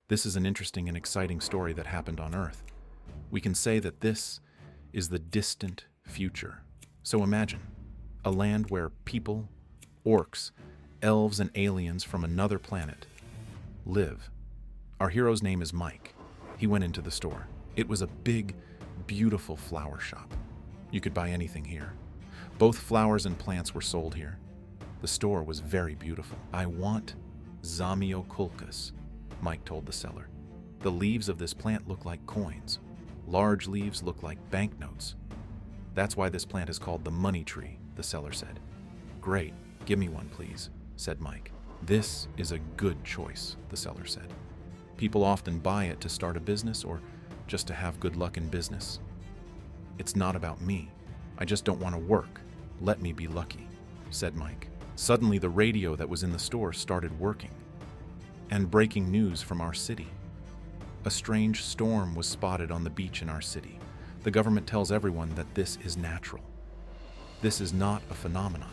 This is an interesting and exciting story that happened on Earth. We can say that this is the distant future. So imagine a land where people, orcs, elves, and aliens from another planet live. Our hero's name is Mike. He went into the store. It was a big, beautiful flower shop. You could buy anything here. Both flowers and plants were sold here. The store was very beautiful. "I want Zamioculcas," Mike told the seller. "The leaves of this plant look like coins. Large leaves look like banknotes. That's why this plant is called the money tree," the seller said. "Great, give me one, please," said Mike. "This is a good choice," the seller said. "People often buy it to start a business or just to have good luck in business. It's not about me. I just don't want to work. Let me be lucky," said Mike. Suddenly, the radio that was in the store started working. And breaking news from our city. A strange storm was spotted on the beach in our city. The government tells everyone that this is natural. This is not a phenomenon.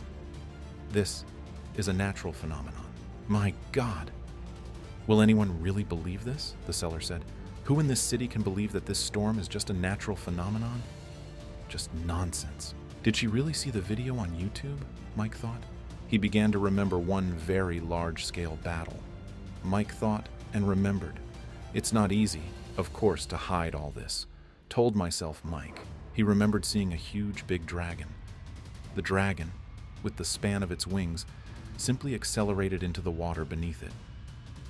This is a natural phenomenon. My God! "Will anyone really believe this?" the seller said. "Who in this city can believe that this storm is just a natural phenomenon? Just nonsense." Did she really see the video on YouTube? Mike thought. He began to remember one very large-scale battle. Mike thought and remembered. It's not easy, of course, to hide all this. Told myself Mike. He remembered seeing a huge big dragon. The dragon, with the span of its wings, simply accelerated into the water beneath it.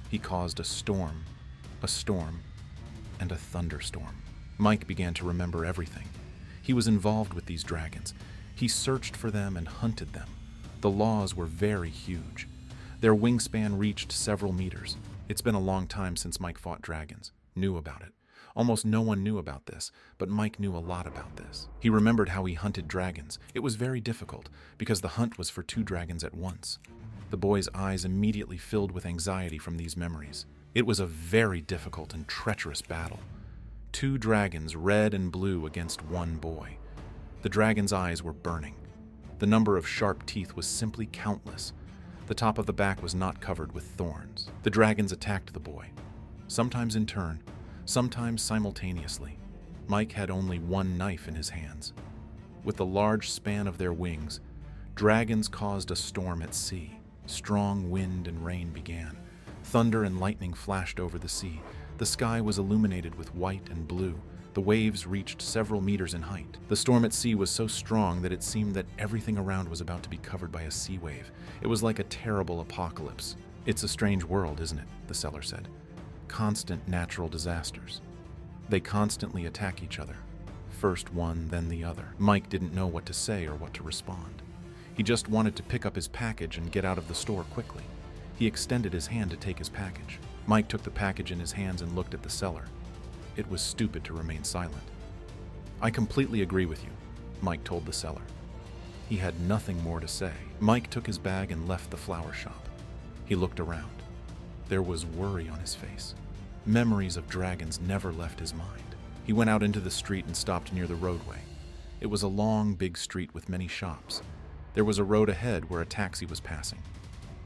He caused a storm, and a thunderstorm. Mike began to remember everything. He was involved with these dragons. He searched for them and hunted them. The laws were very huge. Their wingspan reached several meters. It's been a long time since Mike fought dragons, knew about it. Almost no one knew about this, but Mike knew a lot about this. He remembered how he hunted dragons. It was very difficult, because the hunt was for 2 dragons at once. The boy's eyes immediately filled with anxiety from these memories. It was a very difficult and treacherous battle. 2 dragons, red and blue, against 1 boy. The dragon's eyes were burning. The number of sharp teeth was simply countless. The top of the back was not covered with thorns. The dragons attacked the boy, sometimes in turn, sometimes simultaneously. Mike had only 1 knife in his hands. With the large span of their wings, dragons caused a storm at sea. Strong wind and rain began. Thunder and lightning flashed over the sea. The sky was illuminated with white and blue. The waves reached several meters in height. The storm at sea was so strong that it seemed that everything around was about to be covered by a sea wave. It was like a terrible apocalypse. "It's a strange world, isn't it?" the seller said. "Constant natural disasters. They constantly attack each other. First one, then the other." Mike didn't know what to say or what to respond. He just wanted to pick up his package and get out of the store quickly. He extended his hand to take his package. Mike took the package in his hands and looked at the seller. It was stupid to remain silent. "I completely agree with you," Mike told the seller. He had nothing more to say. Mike took his bag and left the flower shop. He looked around. There was worry on his face. Memories of dragons never left his mind. He went out into the street and stopped near the roadway. It was a long, big street with many shops. There was a road ahead where a taxi was passing.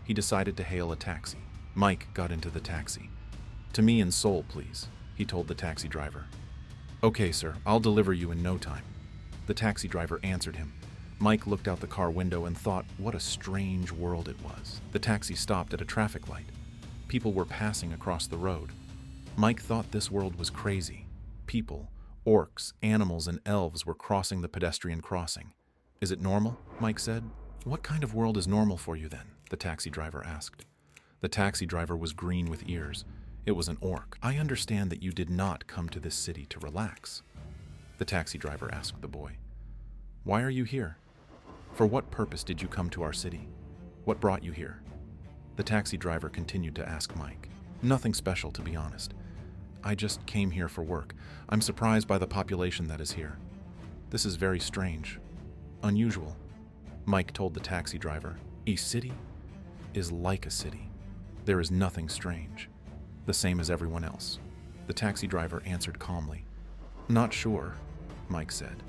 He decided to hail a taxi. Mike got into the taxi. "To me in Seoul, please," he told the taxi driver. "Okay, sir, I'll deliver you in no time." The taxi driver answered him. Mike looked out the car window and thought what a strange world it was. The taxi stopped at a traffic light. People were passing across the road. Mike thought this world was crazy. People, orcs, animals, and elves were crossing the pedestrian crossing. "Is it normal?" Mike said. "What kind of world is normal for you then?" the taxi driver asked. The taxi driver was green with ears. It was an orc. "I understand that you did not come to this city to relax," the taxi driver asked the boy. "Why are you here? For what purpose did you come to our city? What brought you here?" The taxi driver continued to ask Mike. "Nothing special, to be honest. I just came here for work. I'm surprised by the population that is here. This is very strange. Unusual," Mike told the taxi driver. "A city is like a city. There is nothing strange. The same as everyone else," the taxi driver answered calmly. "Not sure," Mike said.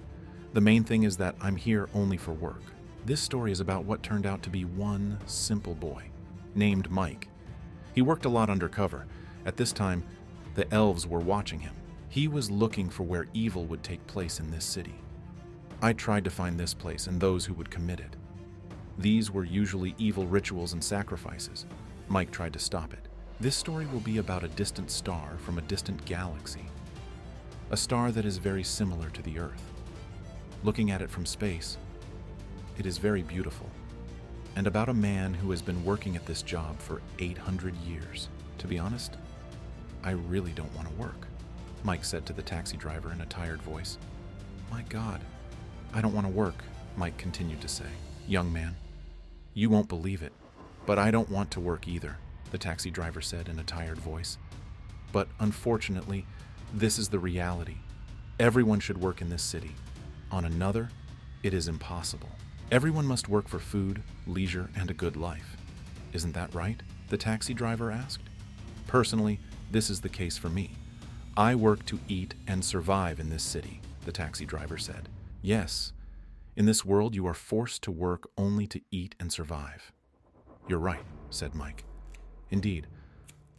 "The main thing is that I'm here only for work." This story is about what turned out to be one simple boy named Mike. He worked a lot undercover. At this time, The elves were watching him. He was looking for where evil would take place in this city. I tried to find this place and those who would commit it. These were usually evil rituals and sacrifices. Mike tried to stop it. This story will be about a distant star from a distant galaxy. A star that is very similar to the Earth. Looking at it from space, it is very beautiful. And about a man who has been working at this job for 800 years. To be honest, I really don't want to work, Mike said to the taxi driver in a tired voice. My God, I don't want to work, Mike continued to say. Young man, you won't believe it, but I don't want to work either, the taxi driver said in a tired voice. But unfortunately, this is the reality. Everyone should work in this city. On another, it is impossible. Everyone must work for food, leisure, and a good life. Isn't that right? The taxi driver asked. Personally, this is the case for me. I work to eat and survive in this city, the taxi driver said. Yes, in this world you are forced to work only to eat and survive. You're right, said Mike. Indeed,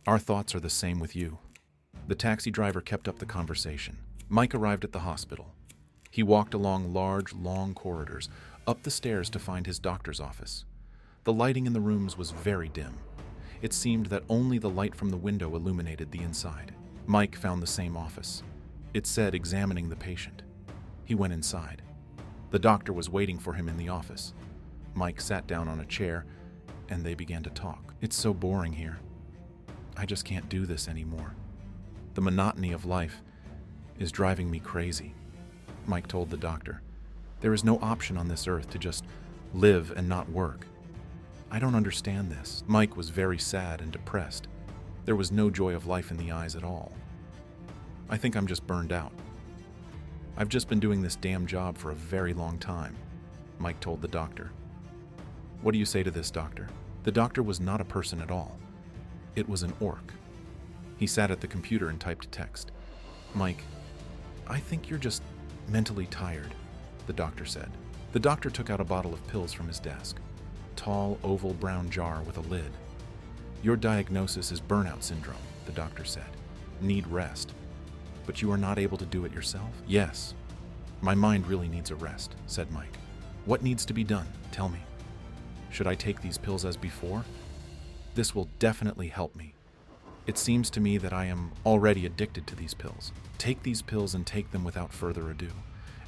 our thoughts are the same with you. The taxi driver kept up the conversation. Mike arrived at the hospital. He walked along large, long corridors, up the stairs to find his doctor's office. The lighting in the rooms was very dim. It seemed that only the light from the window illuminated the inside. Mike found the same office. It said examining the patient. He went inside. The doctor was waiting for him in the office. Mike sat down on a chair, and they began to talk. It's so boring here. I just can't do this anymore. The monotony of life is driving me crazy, Mike told the doctor. There is no option on this earth to just live and not work. I don't understand this. Mike was very sad and depressed. There was no joy of life in the eyes at all. I think I'm just burned out. I've just been doing this damn job for a very long time, Mike told the doctor. What do you say to this, doctor? The doctor was not a person at all. It was an orc. He sat at the computer and typed text. Mike, I think you're just mentally tired, the doctor said. The doctor took out a bottle of pills from his desk. Tall, oval brown jar with a lid. Your diagnosis is burnout syndrome, the doctor said. Need rest. But you are not able to do it yourself? Yes. My mind really needs a rest, said Mike. What needs to be done? Tell me. Should I take these pills as before? This will definitely help me. It seems to me that I am already addicted to these pills. Take these pills and take them without further ado.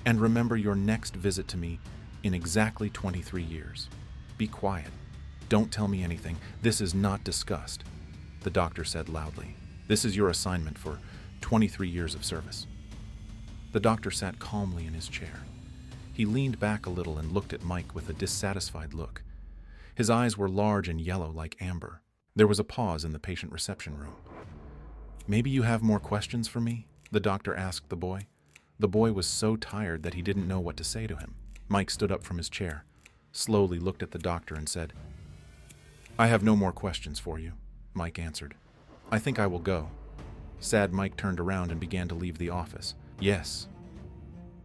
And remember your next visit to me in exactly 23 years. Be quiet. Don't tell me anything. This is not discussed, the doctor said loudly. This is your assignment for 23 years of service. The doctor sat calmly in his chair. He leaned back a little and looked at Mike with a dissatisfied look. His eyes were large and yellow like amber. There was a pause in the patient reception room. Maybe you have more questions for me? The doctor asked the boy. The boy was so tired that he didn't know what to say to him. Mike stood up from his chair, slowly looked at the doctor and said, I have no more questions for you, Mike answered. I think I will go. Sad Mike turned around and began to leave the office. Yes,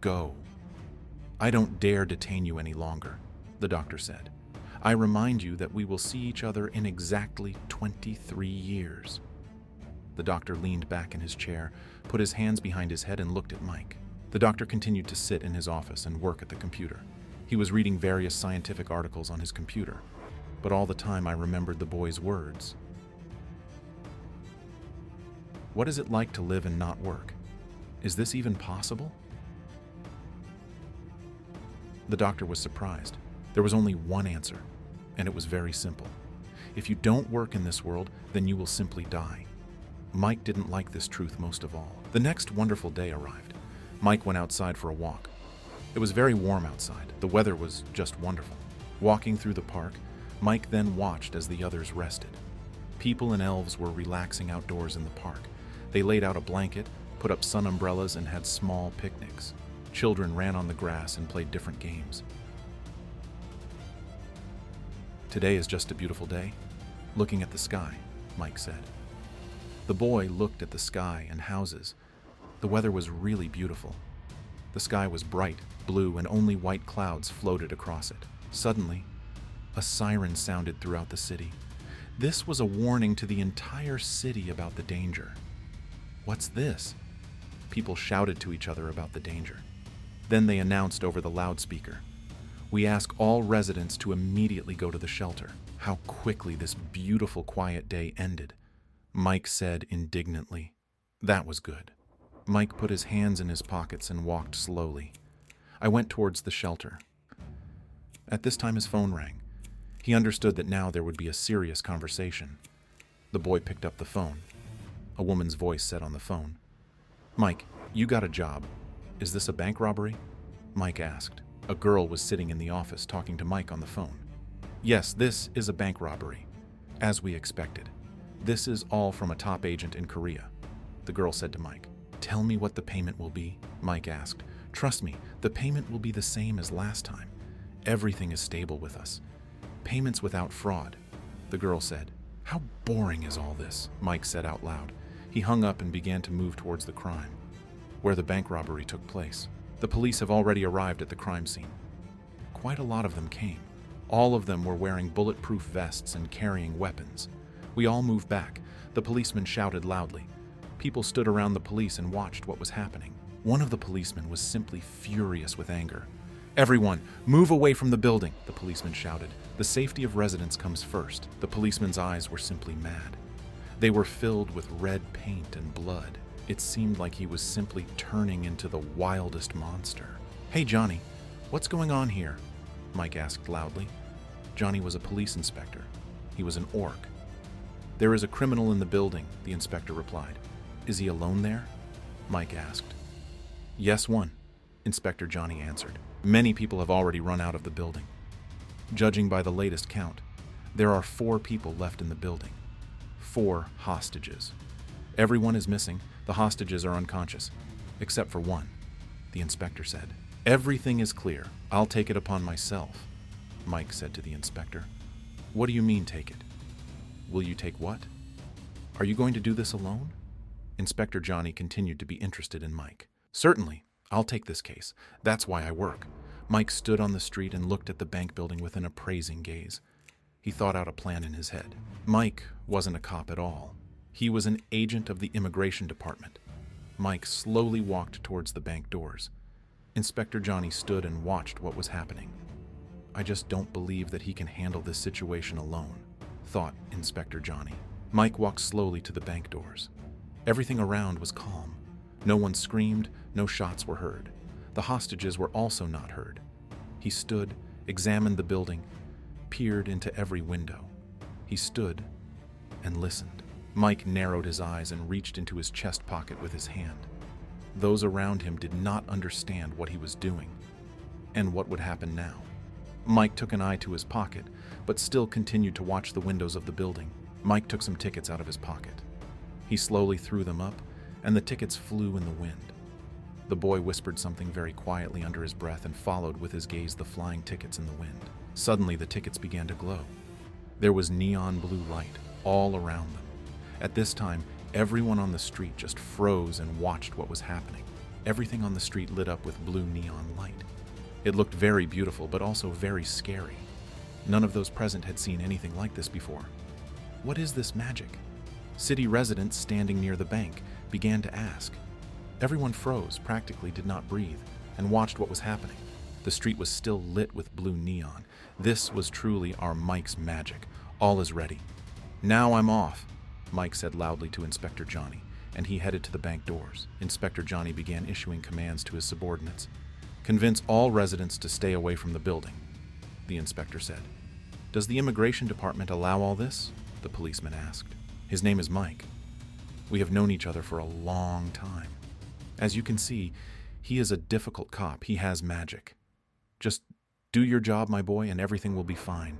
go. I don't dare detain you any longer, the doctor said. I remind you that we will see each other in exactly 23 years. The doctor leaned back in his chair, put his hands behind his head and looked at Mike. The doctor continued to sit in his office and work at the computer. He was reading various scientific articles on his computer, but all the time I remembered the boy's words. What is it like to live and not work? Is this even possible? The doctor was surprised. There was only one answer, and it was very simple. If you don't work in this world, then you will simply die. Mike didn't like this truth most of all. The next wonderful day arrived. Mike went outside for a walk. It was very warm outside. The weather was just wonderful. Walking through the park, Mike then watched as the others rested. People and elves were relaxing outdoors in the park. They laid out a blanket, put up sun umbrellas, and had small picnics. Children ran on the grass and played different games. Today is just a beautiful day. Looking at the sky, Mike said. The boy looked at the sky and houses. The weather was really beautiful. The sky was bright, blue, and only white clouds floated across it. Suddenly, a siren sounded throughout the city. This was a warning to the entire city about the danger. What's this?" People shouted to each other about the danger. Then they announced over the loudspeaker, "We ask all residents to immediately go to the shelter." How quickly this beautiful, quiet day ended. Mike said indignantly. That was good. Mike put his hands in his pockets and walked slowly. I went towards the shelter. At this time his phone rang. He understood that now there would be a serious conversation. The boy picked up the phone. A woman's voice said on the phone, "Mike, you got a job. Is this a bank robbery?" Mike asked. A girl was sitting in the office talking to Mike on the phone. "Yes, this is a bank robbery. As we expected. This is all from a top agent in Korea," the girl said to Mike. "Tell me what the payment will be," Mike asked. "Trust me, the payment will be the same as last time. Everything is stable with us. Payments without fraud," the girl said. "How boring is all this?" Mike said out loud. He hung up and began to move towards the crime, where the bank robbery took place. The police have already arrived at the crime scene. Quite a lot of them came. All of them were wearing bulletproof vests and carrying weapons. We all moved back. The policeman shouted loudly. People stood around the police and watched what was happening. One of the policemen was simply furious with anger. "Everyone, move away from the building," the policeman shouted. "The safety of residents comes first." The policeman's eyes were simply mad. They were filled with red paint and blood. It seemed like he was simply turning into the wildest monster. "Hey, Johnny, what's going on here?" Mike asked loudly. Johnny was a police inspector. He was an orc. "There is a criminal in the building," the inspector replied. "Is he alone there?" Mike asked. "Yes, one," Inspector Johnny answered. "Many people have already run out of the building. Judging by the latest count, there are 4 people left in the building. 4 hostages. Everyone is missing. The hostages are unconscious, except for one," the inspector said. "Everything is clear. I'll take it upon myself," Mike said to the inspector. "What do you mean, take it? Will you take what? Are you going to do this alone?" Inspector Johnny continued to be interested in Mike. "Certainly. I'll take this case. That's why I work." Mike stood on the street and looked at the bank building with an appraising gaze. He thought out a plan in his head. Mike wasn't a cop at all. He was an agent of the immigration department. Mike slowly walked towards the bank doors. Inspector Johnny stood and watched what was happening. "I just don't believe that he can handle this situation alone," thought Inspector Johnny. Mike walked slowly to the bank doors. Everything around was calm. No one screamed, no shots were heard. The hostages were also not heard. He stood, examined the building, peered into every window. He stood and listened. Mike narrowed his eyes and reached into his chest pocket with his hand. Those around him did not understand what he was doing and what would happen now. Mike took an eye to his pocket, but still continued to watch the windows of the building. Mike took some tickets out of his pocket. He slowly threw them up, and the tickets flew in the wind. The boy whispered something very quietly under his breath and followed with his gaze the flying tickets in the wind. Suddenly, the tickets began to glow. There was neon blue light all around them. At this time, everyone on the street just froze and watched what was happening. Everything on the street lit up with blue neon light. It looked very beautiful, but also very scary. None of those present had seen anything like this before. What is this magic? City residents standing near the bank began to ask. Everyone froze, practically did not breathe, and watched what was happening. The street was still lit with blue neon. This was truly our Mike's magic. All is ready. "Now I'm off," Mike said loudly to Inspector Johnny, and he headed to the bank doors. Inspector Johnny began issuing commands to his subordinates. "Convince all residents to stay away from the building," the inspector said. "Does the immigration department allow all this?" the policeman asked. "His name is Mike. We have known each other for a long time. As you can see, he is a difficult cop. He has magic. Just do your job, my boy, and everything will be fine.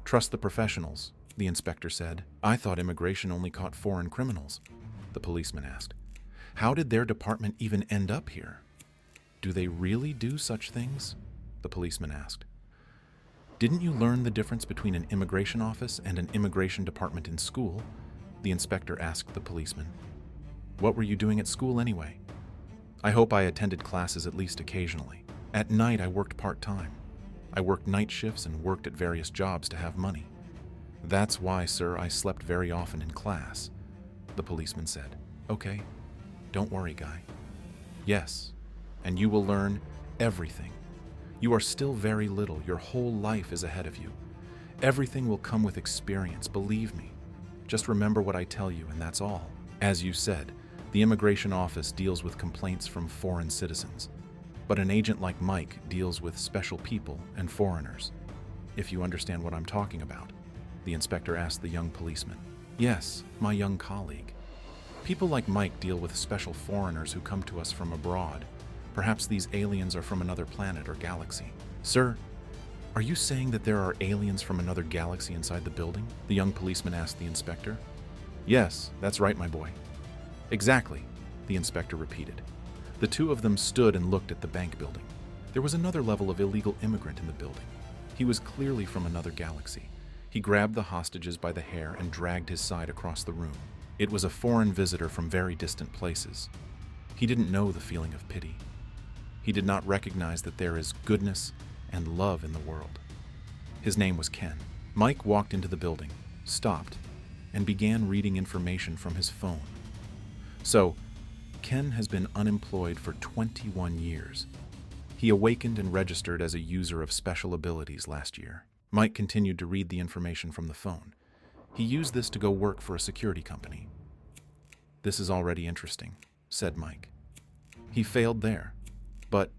Trust the professionals," the inspector said. "I thought immigration only caught foreign criminals," the policeman asked. "How did their department even end up here? Do they really do such things?" the policeman asked. "Didn't you learn the difference between an immigration office and an immigration department in school?" the inspector asked the policeman. "What were you doing at school anyway?" "I hope I attended classes at least occasionally. At night I worked part-time. I worked night shifts and worked at various jobs to have money. That's why, sir, I slept very often in class," the policeman said. "Okay, Don't worry, Guy. Yes, and you will learn everything. You are still very little. Your whole life is ahead of you. Everything will come with experience, believe me. Just remember what I tell you, and that's all. As you said, the immigration office deals with complaints from foreign citizens, but an agent like Mike deals with special people and foreigners. If you understand what I'm talking about, the inspector asked the young policeman. Yes, my young colleague. People like Mike deal with special foreigners who come to us from abroad. Perhaps these aliens are from another planet or galaxy. Sir, are you saying that there are aliens from another galaxy inside the building? The young policeman asked the inspector. Yes, that's right, my boy. Exactly, the inspector repeated. The two of them stood and looked at the bank building. There was another level of illegal immigrant in the building. He was clearly from another galaxy. He grabbed the hostages by the hair and dragged his side across the room. It was a foreign visitor from very distant places. He didn't know the feeling of pity. He did not recognize that there is goodness and love in the world. His name was Ken. Mike walked into the building, stopped, and began reading information from his phone. So, Ken has been unemployed for 21 years. He awakened and registered as a user of special abilities last year. Mike continued to read the information from the phone. He used this to go work for a security company. This is already interesting, said Mike. He failed there, but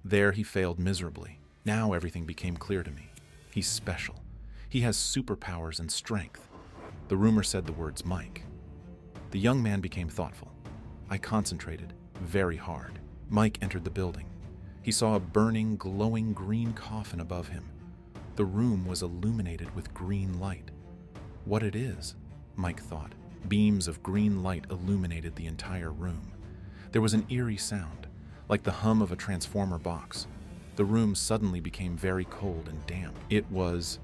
there he failed miserably. Now everything became clear to me. He's special. He has superpowers and strength. The rumor said the words Mike. The young man became thoughtful. I concentrated very hard. Mike entered the building. He saw a burning, glowing green coffin above him. The room was illuminated with green light. What it is, Mike thought. Beams of green light illuminated the entire room. There was an eerie sound, like the hum of a transformer box. The room suddenly became very cold and damp. It was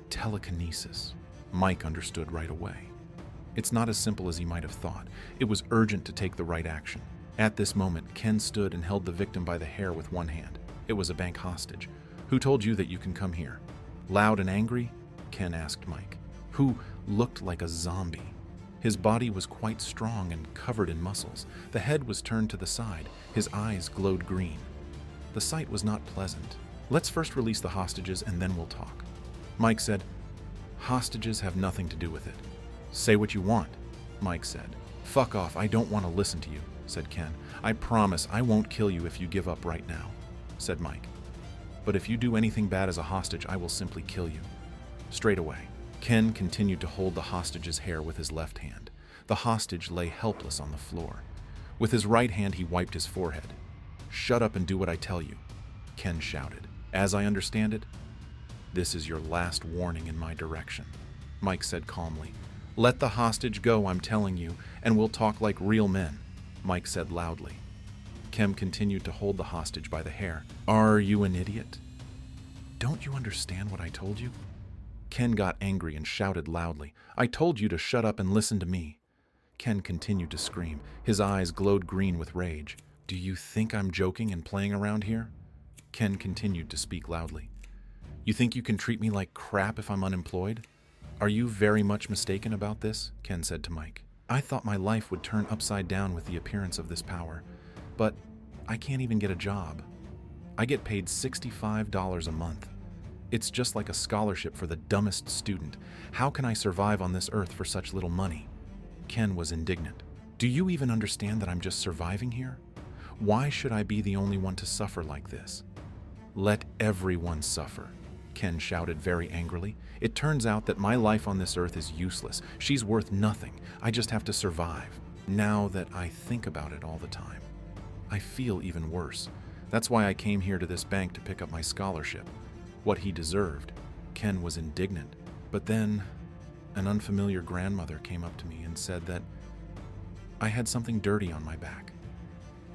telekinesis. Mike understood right away. It's not as simple as he might have thought. It was urgent to take the right action. At this moment, Ken stood and held the victim by the hair with one hand. It was a bank hostage. Who told you that you can come here? Loud and angry? Ken asked Mike, who looked like a zombie. His body was quite strong and covered in muscles. The head was turned to the side. His eyes glowed green. The sight was not pleasant. Let's first release the hostages and then we'll talk. Mike said, hostages have nothing to do with it. Say what you want, Mike said. Fuck off, I don't want to listen to you, said Ken. I promise I won't kill you if you give up right now, said Mike. But if you do anything bad as a hostage, I will simply kill you. Straight away. Ken continued to hold the hostage's hair with his left hand. The hostage lay helpless on the floor. With his right hand, he wiped his forehead. Shut up and do what I tell you, Ken shouted. As I understand it, this is your last warning in my direction, Mike said calmly. Let the hostage go, I'm telling you, and we'll talk like real men, Mike said loudly. Ken continued to hold the hostage by the hair. Are you an idiot? Don't you understand what I told you? Ken got angry and shouted loudly. I told you to shut up and listen to me. Ken continued to scream. His eyes glowed green with rage. Do you think I'm joking and playing around here? Ken continued to speak loudly. You think you can treat me like crap if I'm unemployed? Are you very much mistaken about this? Ken said to Mike. I thought my life would turn upside down with the appearance of this power, but I can't even get a job. I get paid $65 a month. It's just like a scholarship for the dumbest student. How can I survive on this earth for such little money? Ken was indignant. Do you even understand that I'm just surviving here? Why should I be the only one to suffer like this? Let everyone suffer, Ken shouted very angrily. It turns out that my life on this earth is useless. She's worth nothing. I just have to survive. Now that I think about it all the time, I feel even worse. That's why I came here to this bank to pick up my scholarship. What he deserved. Ken was indignant. But then, an unfamiliar grandmother came up to me and said that I had something dirty on my back.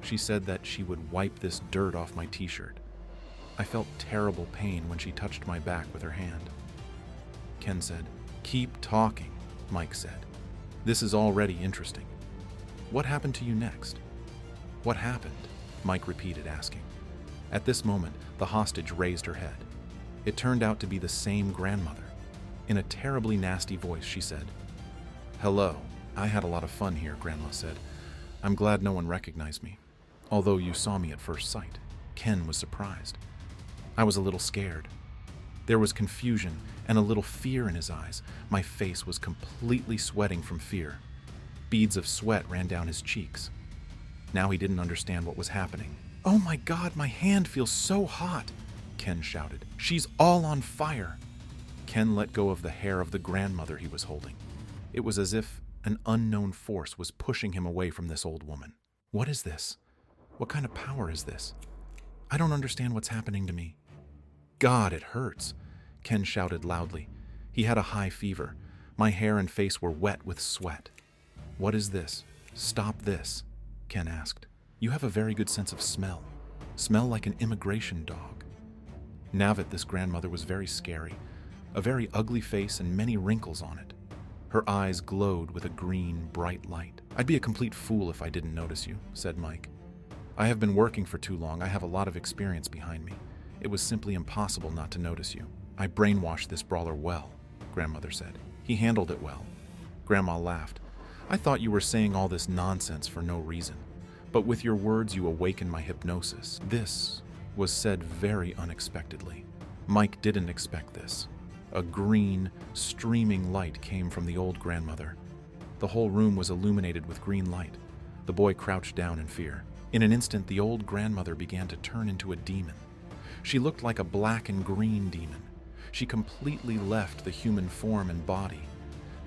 She said that she would wipe this dirt off my t-shirt. I felt terrible pain when she touched my back with her hand. Ken said, Keep talking, Mike said. This is already interesting. What happened to you next? What happened? Mike repeated, asking. At this moment, the hostage raised her head. It turned out to be the same grandmother. In a terribly nasty voice, she said, Hello, I had a lot of fun here, Grandma said. I'm glad no one recognized me, although you saw me at first sight. Ken was surprised. I was a little scared. There was confusion and a little fear in his eyes. My face was completely sweating from fear. Beads of sweat ran down his cheeks. Now he didn't understand what was happening. "Oh my God, my hand feels so hot," Ken shouted. "She's all on fire." Ken let go of the hair of the grandmother he was holding. It was as if an unknown force was pushing him away from this old woman. What is this? What kind of power is this? I don't understand what's happening to me. God, it hurts, Ken shouted loudly. He had a high fever. My hair and face were wet with sweat. What is this? Stop this, Ken asked. You have a very good sense of smell. Smell like an immigration dog. Navit, this grandmother, was very scary. A very ugly face and many wrinkles on it. Her eyes glowed with a green, bright light. I'd be a complete fool if I didn't notice you, said Mike. I have been working for too long. I have a lot of experience behind me. It was simply impossible not to notice you. I brainwashed this brawler well, Grandmother said. He handled it well. Grandma laughed. I thought you were saying all this nonsense for no reason, but with your words you awakened my hypnosis. This was said very unexpectedly. Mike didn't expect this. A green, streaming light came from the old grandmother. The whole room was illuminated with green light. The boy crouched down in fear. In an instant, the old grandmother began to turn into a demon. She looked like a black and green demon. She completely left the human form and body.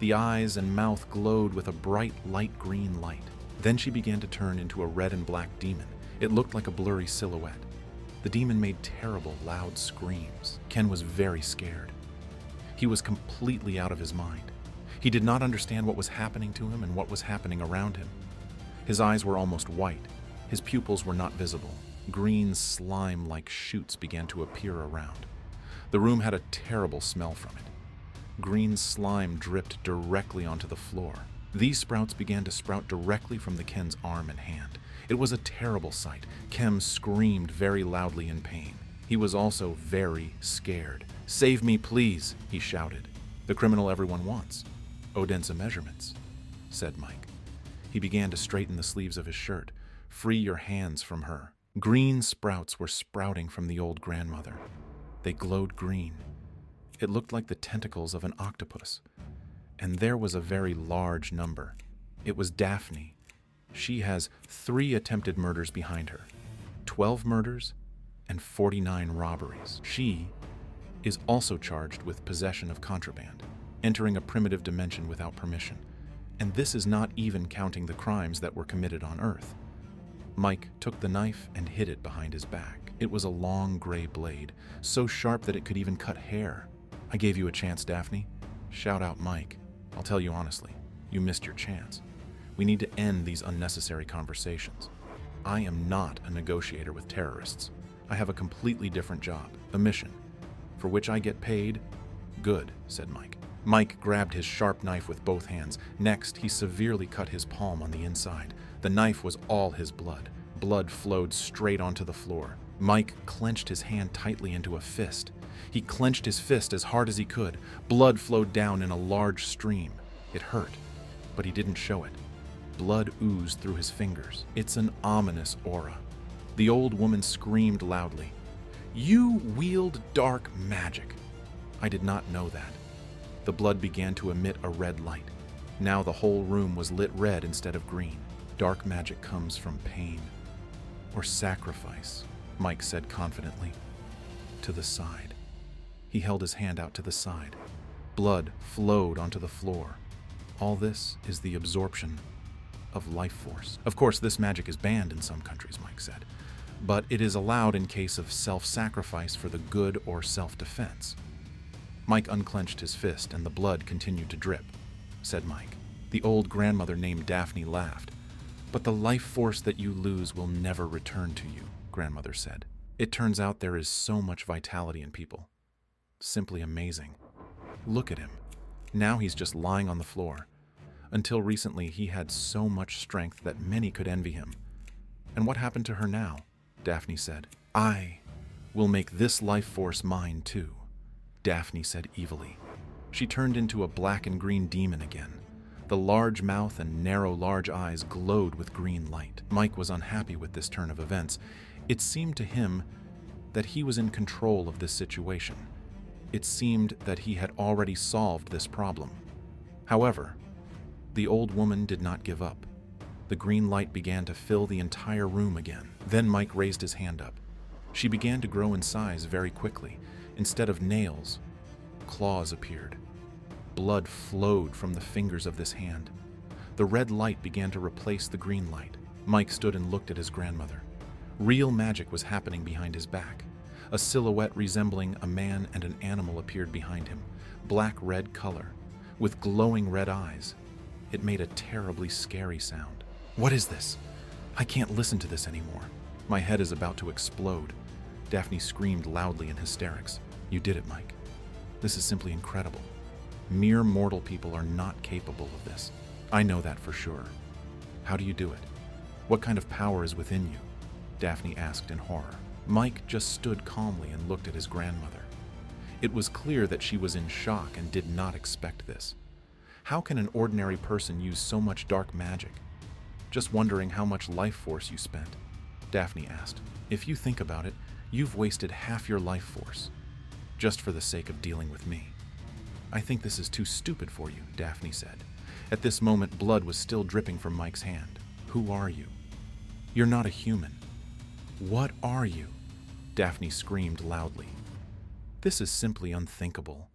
The eyes and mouth glowed with a bright light green light. Then she began to turn into a red and black demon. It looked like a blurry silhouette. The demon made terrible, loud screams. Ken was very scared. He was completely out of his mind. He did not understand what was happening to him and what was happening around him. His eyes were almost white. His pupils were not visible. Green slime-like shoots began to appear around. The room had a terrible smell from it. Green slime dripped directly onto the floor. These sprouts began to sprout directly from the Ken's arm and hand. It was a terrible sight. Ken screamed very loudly in pain. He was also very scared. Save me, please, he shouted. The criminal everyone wants. Odense measurements, said Mike. He began to straighten the sleeves of his shirt. Free your hands from her. Green sprouts were sprouting from the old grandmother. They glowed green. It looked like the tentacles of an octopus. And there was a very large number. It was Daphne. She has 3 attempted murders behind her, 12 murders, and 49 robberies. She is also charged with possession of contraband, entering a primitive dimension without permission. And this is not even counting the crimes that were committed on Earth. Mike took the knife and hid it behind his back. It was a long gray blade, so sharp that it could even cut hair. I gave you a chance, Daphne. Shout out, Mike. I'll tell you honestly, you missed your chance. We need to end these unnecessary conversations. I am not a negotiator with terrorists. I have a completely different job, a mission, for which I get paid. Good, said Mike. Mike grabbed his sharp knife with both hands. Next, he severely cut his palm on the inside. The knife was all his blood. Blood flowed straight onto the floor. Mike clenched his hand tightly into a fist. He clenched his fist as hard as he could. Blood flowed down in a large stream. It hurt, but he didn't show it. Blood oozed through his fingers. It's an ominous aura. The old woman screamed loudly. You wield dark magic. I did not know that. The blood began to emit a red light. Now the whole room was lit red instead of green. Dark magic comes from pain or sacrifice, Mike said confidently. To the side. He held his hand out to the side. Blood flowed onto the floor. All this is the absorption of life force. Of course, this magic is banned in some countries, Mike said, but it is allowed in case of self-sacrifice for the good or self-defense. Mike unclenched his fist and the blood continued to drip, said Mike. The old grandmother named Daphne laughed. But the life force that you lose will never return to you, grandmother said. It turns out there is so much vitality in people. Simply amazing. Look at him. Now he's just lying on the floor. Until recently, he had so much strength that many could envy him. And what happened to her now? Daphne said. I will make this life force mine too, Daphne said evilly. She turned into a black and green demon again. The large mouth and narrow, large eyes glowed with green light. Mike was unhappy with this turn of events. It seemed to him that he was in control of this situation. It seemed that he had already solved this problem. However, the old woman did not give up. The green light began to fill the entire room again. Then Mike raised his hand up. She began to grow in size very quickly. Instead of nails, claws appeared. Blood flowed from the fingers of this hand. The red light began to replace the green light. Mike stood and looked at his grandmother. Real magic was happening behind his back. A silhouette resembling a man and an animal appeared behind him, black-red color, with glowing red eyes. It made a terribly scary sound. What is this? I can't listen to this anymore. My head is about to explode. Daphne screamed loudly in hysterics. You did it, Mike. This is simply incredible. Mere mortal people are not capable of this. I know that for sure. How do you do it? What kind of power is within you? Daphne asked in horror. Mike just stood calmly and looked at his grandmother. It was clear that she was in shock and did not expect this. How can an ordinary person use so much dark magic? Just wondering how much life force you spent, Daphne asked. If you think about it, you've wasted half your life force, just for the sake of dealing with me. I think this is too stupid for you, Daphne said. At this moment, blood was still dripping from Mike's hand. Who are you? You're not a human. What are you? Daphne screamed loudly. This is simply unthinkable.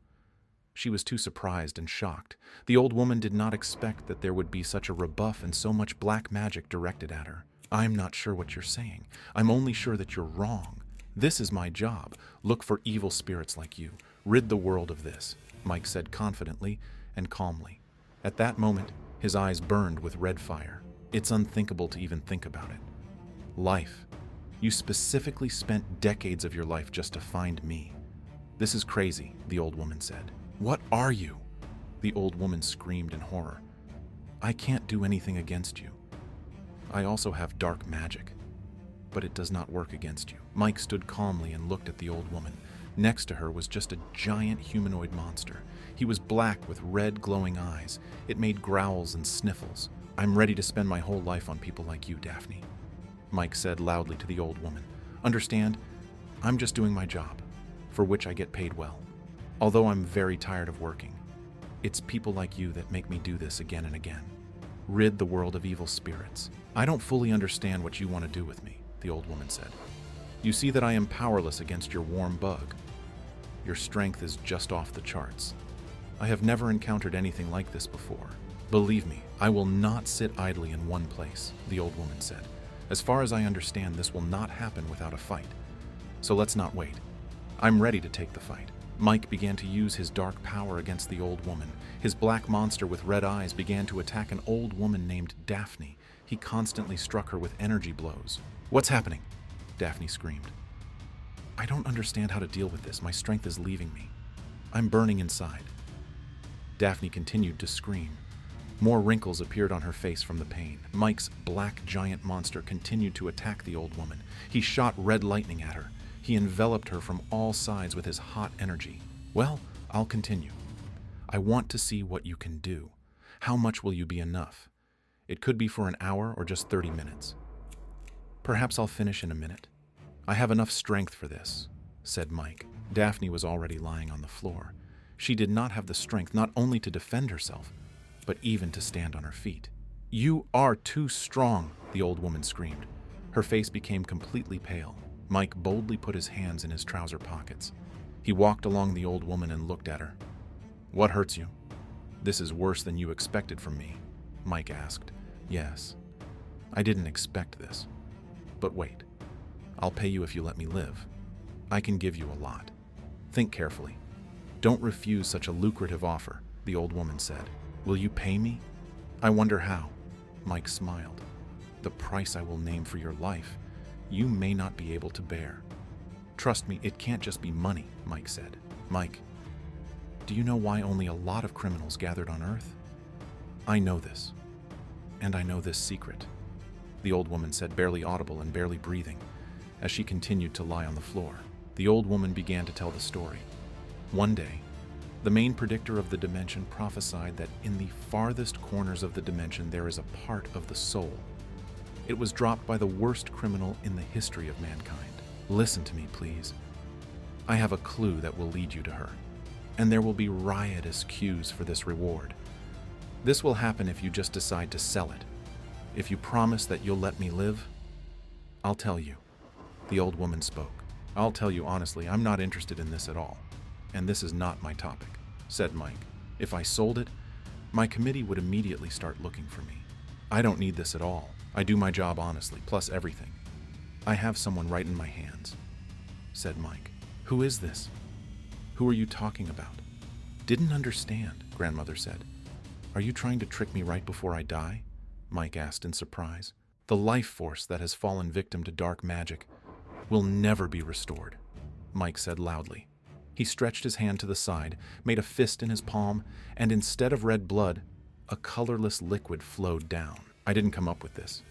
She was too surprised and shocked. The old woman did not expect that there would be such a rebuff and so much black magic directed at her. I'm not sure what you're saying. I'm only sure that you're wrong. This is my job. Look for evil spirits like you. Rid the world of this, Mike said confidently and calmly. At that moment, his eyes burned with red fire. It's unthinkable to even think about it. Life. You specifically spent decades of your life just to find me. This is crazy, the old woman said. What are you? The old woman screamed in horror. I can't do anything against you. I also have dark magic, but it does not work against you. Mike stood calmly and looked at the old woman. Next to her was just a giant humanoid monster. He was black with red glowing eyes. It made growls and sniffles. I'm ready to spend my whole life on people like you, Daphne, Mike said loudly to the old woman. Understand, I'm just doing my job, for which I get paid well. Although I'm very tired of working, it's people like you that make me do this again and again. Rid the world of evil spirits. I don't fully understand what you want to do with me, the old woman said. You see that I am powerless against your warm bug. Your strength is just off the charts. I have never encountered anything like this before. Believe me, I will not sit idly in one place, the old woman said. As far as I understand, this will not happen without a fight. So let's not wait. I'm ready to take the fight. Mike began to use his dark power against the old woman. His black monster with red eyes began to attack an old woman named Daphne. He constantly struck her with energy blows. What's happening? Daphne screamed. I don't understand how to deal with this. My strength is leaving me. I'm burning inside. Daphne continued to scream. More wrinkles appeared on her face from the pain. Mike's black giant monster continued to attack the old woman. He shot red lightning at her. He enveloped her from all sides with his hot energy. Well, I'll continue. I want to see what you can do. How much will you be enough? It could be for an hour or just 30 minutes. Perhaps I'll finish in a minute. I have enough strength for this, said Mike. Daphne was already lying on the floor. She did not have the strength not only to defend herself, but even to stand on her feet. You are too strong, the old woman screamed. Her face became completely pale. Mike boldly put his hands in his trouser pockets. He walked along the old woman and looked at her. What hurts you? This is worse than you expected from me, Mike asked. Yes, I didn't expect this. But wait, I'll pay you if you let me live. I can give you a lot. Think carefully. Don't refuse such a lucrative offer, the old woman said. Will you pay me? I wonder how. Mike smiled. The price I will name for your life, you may not be able to bear. Trust me, it can't just be money, Mike said. Mike, do you know why only a lot of criminals gathered on Earth? I know this. And I know this secret, the old woman said, barely audible and barely breathing, as she continued to lie on the floor. The old woman began to tell the story. One day, The main predictor of the dimension prophesied that in the farthest corners of the dimension there is a part of the soul. It was dropped by the worst criminal in the history of mankind. Listen to me, please. I have a clue that will lead you to her, and there will be riotous queues for this reward. This will happen if you just decide to sell it. If you promise that you'll let me live, I'll tell you. The old woman spoke. I'll tell you honestly, I'm not interested in this at all, and this is not my topic, said Mike. If I sold it, my committee would immediately start looking for me. I don't need this at all. I do my job honestly, plus everything. I have someone right in my hands, said Mike. Who is this? Who are you talking about? Didn't understand, grandmother said. Are you trying to trick me right before I die? Mike asked in surprise. The life force that has fallen victim to dark magic will never be restored, Mike said loudly. He stretched his hand to the side, made a fist in his palm, and instead of red blood, a colorless liquid flowed down. I didn't come up with this.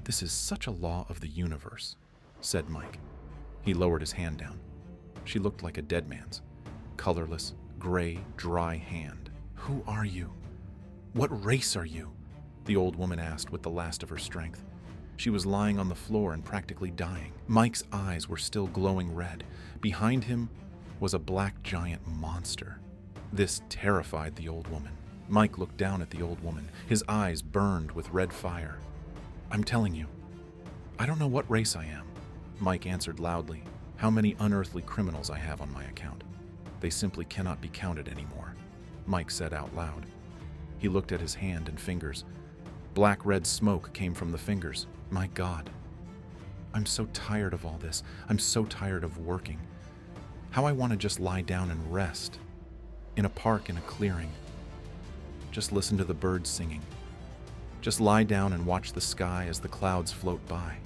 This is such a law of the universe, said Mike. He lowered his hand down. She looked like a dead man's. Colorless, gray, dry hand. Who are you? What race are you? The old woman asked with the last of her strength. She was lying on the floor and practically dying. Mike's eyes were still glowing red. Behind him was a black giant monster. This terrified the old woman. Mike looked down at the old woman. His eyes burned with red fire. I'm telling you, I don't know what race I am, Mike answered loudly. How many unearthly criminals I have on my account. They simply cannot be counted anymore, Mike said out loud. He looked at his hand and fingers. Black-red smoke came from the fingers. My God. I'm so tired of all this. I'm so tired of working. How I want to just lie down and rest. In a park in a clearing. Just listen to the birds singing. Just lie down and watch the sky as the clouds float by,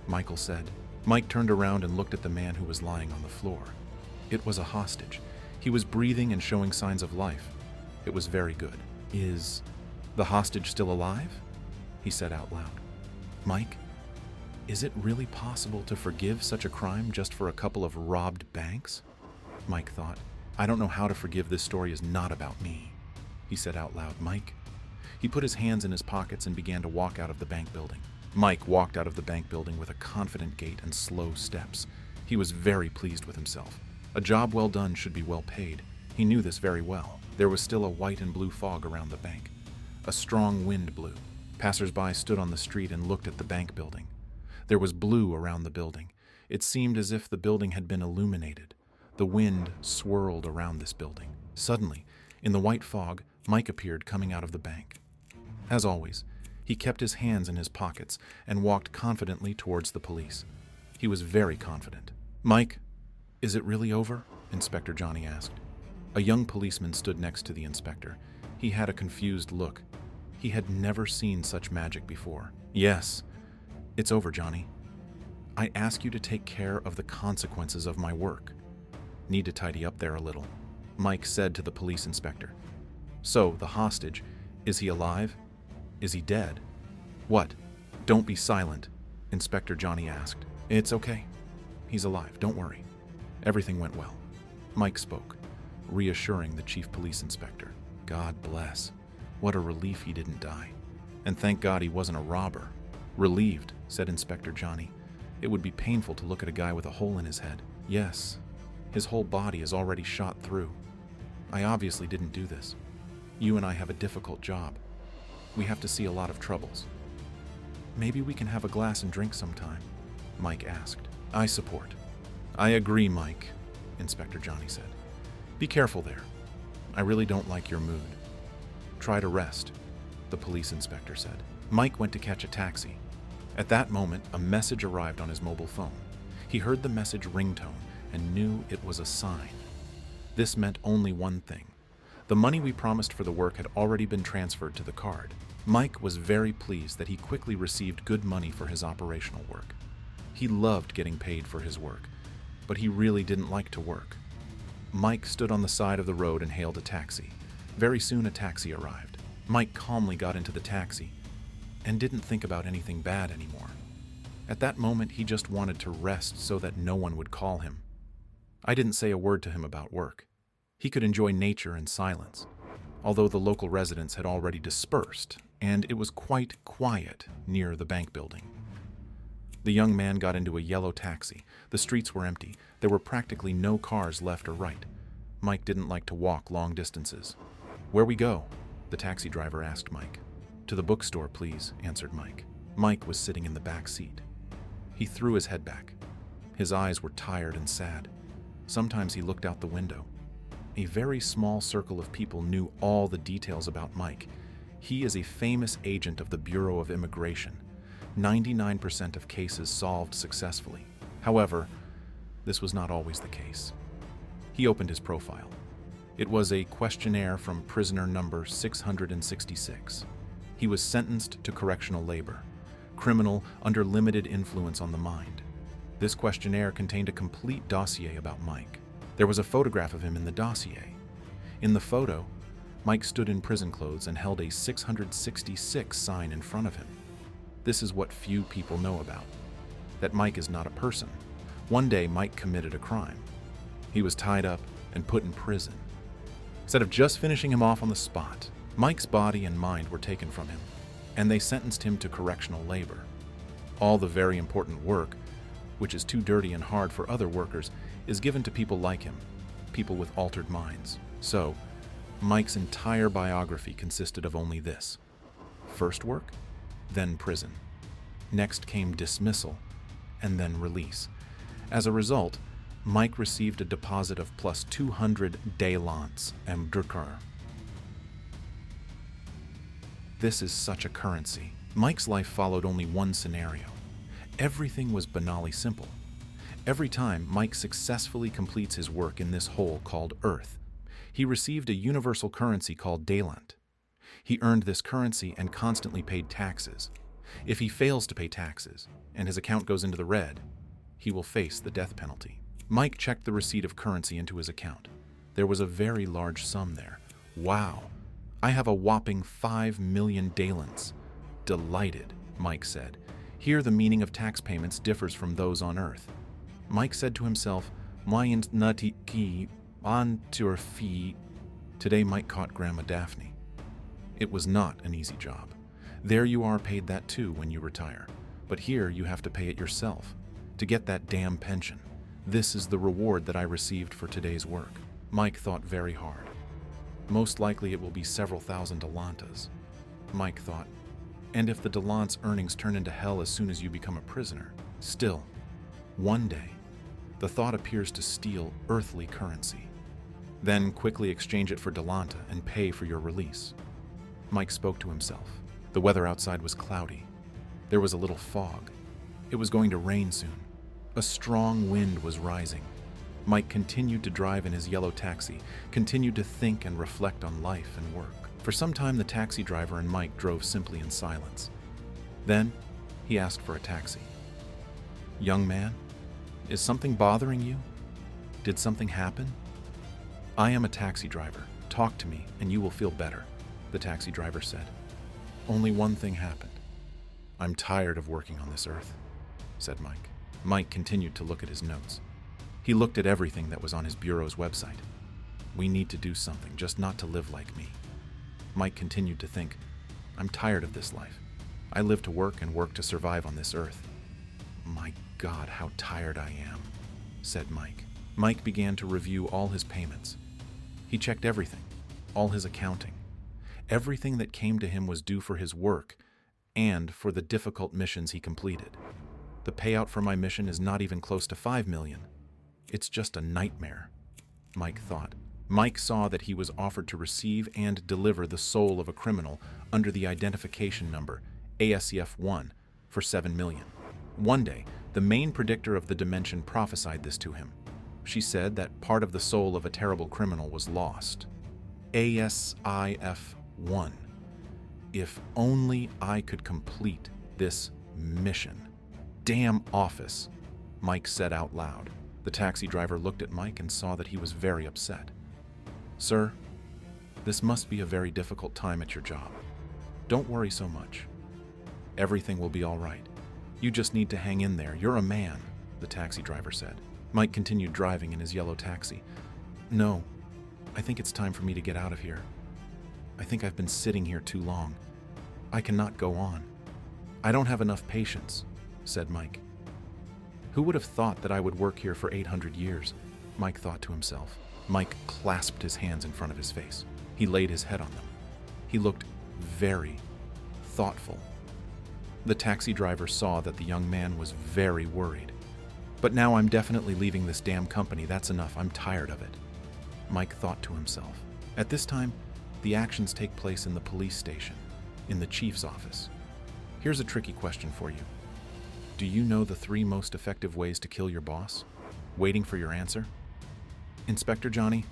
Michael said. Mike turned around and looked at the man who was lying on the floor. It was a hostage. He was breathing and showing signs of life. It was very good. Is the hostage still alive? He said out loud. Mike, is it really possible to forgive such a crime just for a couple of robbed banks? Mike thought. I don't know how to forgive. This story is not about me, he said out loud. Mike. He put his hands in his pockets and began to walk out of the bank building. Mike walked out of the bank building with a confident gait and slow steps. He was very pleased with himself. A job well done should be well paid. He knew this very well. There was still a white and blue fog around the bank. A strong wind blew. Passers-by stood on the street and looked at the bank building. There was blue around the building. It seemed as if the building had been illuminated. The wind swirled around this building. Suddenly, in the white fog, Mike appeared coming out of the bank. As always, he kept his hands in his pockets and walked confidently towards the police. He was very confident. Mike, is it really over? Inspector Johnny asked. A young policeman stood next to the inspector. He had a confused look. He had never seen such magic before. Yes, it's over, Johnny. I ask you to take care of the consequences of my work. Need to tidy up there a little, Mike said to the police inspector. So, the hostage, is he alive? Is he dead? What? Don't be silent, Inspector Johnny asked. It's okay. He's alive, don't worry. Everything went well. Mike spoke, reassuring the chief police inspector. God bless. What a relief he didn't die. And thank God he wasn't a robber. Relieved, said Inspector Johnny. It would be painful to look at a guy with a hole in his head. Yes, his whole body is already shot through. I obviously didn't do this. You and I have a difficult job. We have to see a lot of troubles. Maybe we can have a glass and drink sometime, Mike asked. I support. I agree, Mike, Inspector Johnny said. Be careful there. I really don't like your mood. Try to rest, the police inspector said. Mike went to catch a taxi. At that moment, a message arrived on his mobile phone. He heard the message ringtone and knew it was a sign. This meant only one thing. The money we promised for the work had already been transferred to the card. Mike was very pleased that he quickly received good money for his operational work. He loved getting paid for his work, but he really didn't like to work. Mike stood on the side of the road and hailed a taxi. Very soon a taxi arrived. Mike calmly got into the taxi and didn't think about anything bad anymore. At that moment, he just wanted to rest so that no one would call him. I didn't say a word to him about work. He could enjoy nature and silence, although the local residents had already dispersed, and it was quite quiet near the bank building. The young man got into a yellow taxi. The streets were empty. There were practically no cars left or right. Mike didn't like to walk long distances. "Where we go?" the taxi driver asked Mike. "To the bookstore, please," answered Mike. Mike was sitting in the back seat. He threw his head back. His eyes were tired and sad. Sometimes he looked out the window. A very small circle of people knew all the details about Mike. He is a famous agent of the Bureau of Immigration. 99% of cases solved successfully. However, this was not always the case. He opened his profile. It was a questionnaire from prisoner number 666. He was sentenced to correctional labor, criminal under limited influence on the mind. This questionnaire contained a complete dossier about Mike. There was a photograph of him in the dossier. In the photo, Mike stood in prison clothes and held a 666 sign in front of him. This is what few people know about, that Mike is not a person. One day, Mike committed a crime. He was tied up and put in prison. Instead of just finishing him off on the spot, Mike's body and mind were taken from him, and they sentenced him to correctional labor. All the very important work, which is too dirty and hard for other workers, is given to people like him, people with altered minds. So, Mike's entire biography consisted of only this: first work, then prison. Next came dismissal, and then release. As a result, Mike received a deposit of plus 200 daylants and drukar. This is such a currency. Mike's life followed only one scenario. Everything was banally simple. Every time Mike successfully completes his work in this hole called Earth, he received a universal currency called Daylant. He earned this currency and constantly paid taxes. If he fails to pay taxes, and his account goes into the red, he will face the death penalty. Mike checked the receipt of currency into his account. There was a very large sum there. "Wow, I have a whopping 5 million Daylants." "Delighted," Mike said. "Here the meaning of tax payments differs from those on Earth." Mike said to himself, "Mayans nati ki antur fi." Today Mike caught Grandma Daphne. It was not an easy job. There you are paid that too when you retire. But here you have to pay it yourself to get that damn pension. This is the reward that I received for today's work. Mike thought very hard. Most likely it will be several thousand Dalantas. Mike thought, and if the Dalant's earnings turn into hell as soon as you become a prisoner? Still, one day, the thought appears to steal earthly currency. Then quickly exchange it for Dalanta and pay for your release. Mike spoke to himself. The weather outside was cloudy. There was a little fog. It was going to rain soon. A strong wind was rising. Mike continued to drive in his yellow taxi, continued to think and reflect on life and work. For some time, the taxi driver and Mike drove simply in silence. Then, he asked for a taxi. "Young man, is something bothering you? Did something happen?" "I am a taxi driver. Talk to me and you will feel better," the taxi driver said. "Only one thing happened. I'm tired of working on this earth," said Mike. Mike continued to look at his notes. He looked at everything that was on his bureau's website. "We need to do something, just not to live like me." Mike continued to think, "I'm tired of this life. I live to work and work to survive on this earth." "My God, how tired I am," said Mike. Mike began to review all his payments. He checked everything, all his accounting. Everything that came to him was due for his work and for the difficult missions he completed. "The payout for my mission is not even close to 5 million. It's just a nightmare," Mike thought. Mike saw that he was offered to receive and deliver the soul of a criminal under the identification number ASCF1 for 7 million. One day, the main predictor of the dimension prophesied this to him. She said that part of the soul of a terrible criminal was lost. ASIF1. If only I could complete this mission. "Damn office," Mike said out loud. The taxi driver looked at Mike and saw that he was very upset. "Sir, this must be a very difficult time at your job. Don't worry so much. Everything will be all right. You just need to hang in there. You're a man," the taxi driver said. Mike continued driving in his yellow taxi. "No, I think it's time for me to get out of here. I think I've been sitting here too long. I cannot go on. I don't have enough patience, said Mike. Who would have thought that I would work here for 800 years? Mike thought to himself. Mike clasped his hands in front of his face. He laid his head on them. He looked very thoughtful. The taxi driver saw that the young man was very worried. But now I'm definitely leaving this damn company. That's enough. I'm tired of it. Mike thought to himself. At this time, the actions take place in the police station, in the chief's office. Here's a tricky question for you. Do you know the 3 most effective ways to kill your boss? Waiting for your answer? Inspector Johnny,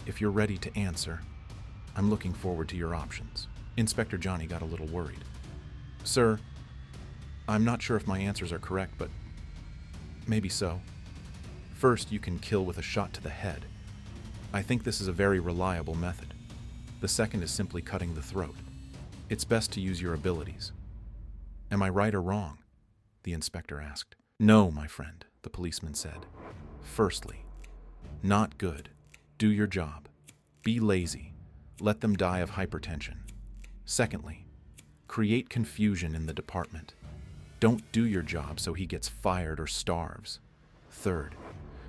if you're ready to answer, I'm looking forward to your options. Inspector Johnny got a little worried. Sir, I'm not sure if my answers are correct, but maybe so. First, you can kill with a shot to the head. I think this is a very reliable method. The second is simply cutting the throat. It's best to use your abilities. Am I right or wrong? The inspector asked. No, my friend, the policeman said. Firstly, not good. Do your job. Be lazy. Let them die of hypertension. Secondly, create confusion in the department. Don't do your job so he gets fired or starves. Third,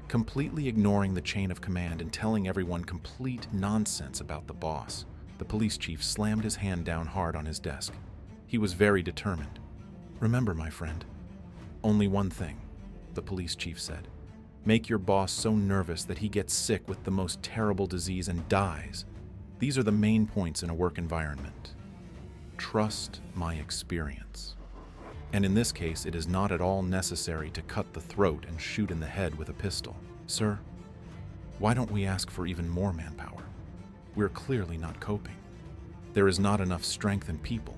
completely ignoring the chain of command and telling everyone complete nonsense about the boss. The police chief slammed his hand down hard on his desk. He was very determined. Remember, my friend, only one thing, the police chief said. Make your boss so nervous that he gets sick with the most terrible disease and dies. These are the main points in a work environment. Trust my experience. And in this case, it is not at all necessary to cut the throat and shoot in the head with a pistol. Sir, why don't we ask for even more manpower? We're clearly not coping. There is not enough strength in people.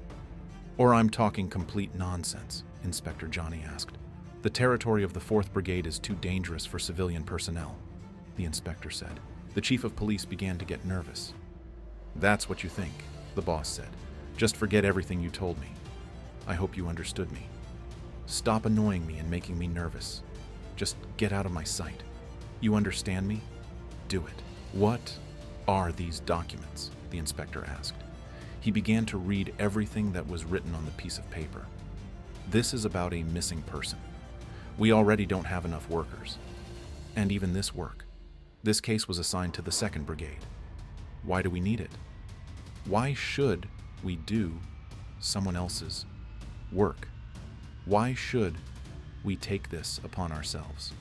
Or I'm talking complete nonsense, Inspector Johnny asked. The territory of the 4th Brigade is too dangerous for civilian personnel, the inspector said. The chief of police began to get nervous. That's what you think, the boss said. Just forget everything you told me. I hope you understood me. Stop annoying me and making me nervous. Just get out of my sight. You understand me? Do it. What are these documents? The inspector asked. He began to read everything that was written on the piece of paper. This is about a missing person. We already don't have enough workers. And even this work. This case was assigned to the 2nd Brigade. Why do we need it? Why should we do someone else's work? Why should we take this upon ourselves?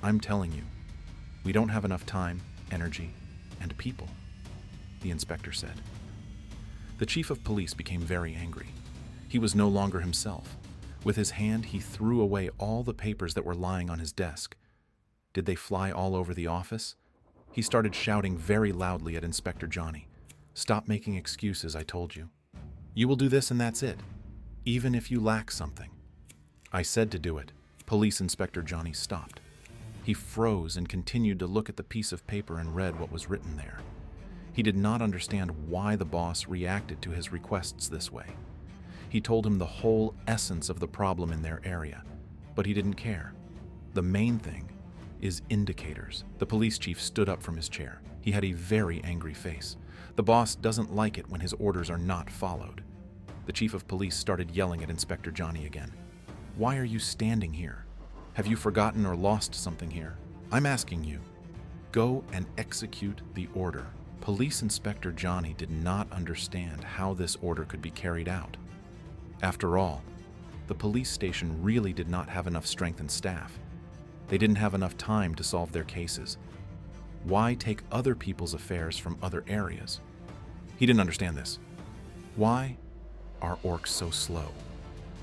I'm telling you, we don't have enough time, energy, and people, the inspector said. The chief of police became very angry. He was no longer himself. With his hand, he threw away all the papers that were lying on his desk. Did they fly all over the office? He started shouting very loudly at Inspector Johnny. Stop making excuses, I told you. You will do this and that's it, even if you lack something. I said to do it. Police Inspector Johnny stopped. He froze and continued to look at the piece of paper and read what was written there. He did not understand why the boss reacted to his requests this way. He told him the whole essence of the problem in their area, but he didn't care. The main thing is indicators. The police chief stood up from his chair. He had a very angry face. The boss doesn't like it when his orders are not followed. The chief of police started yelling at Inspector Johnny again. Why are you standing here? Have you forgotten or lost something here? I'm asking you. Go and execute the order. Police Inspector Johnny did not understand how this order could be carried out. After all, the police station really did not have enough strength and staff. They didn't have enough time to solve their cases. Why take other people's affairs from other areas? He didn't understand this. Why are orcs so slow?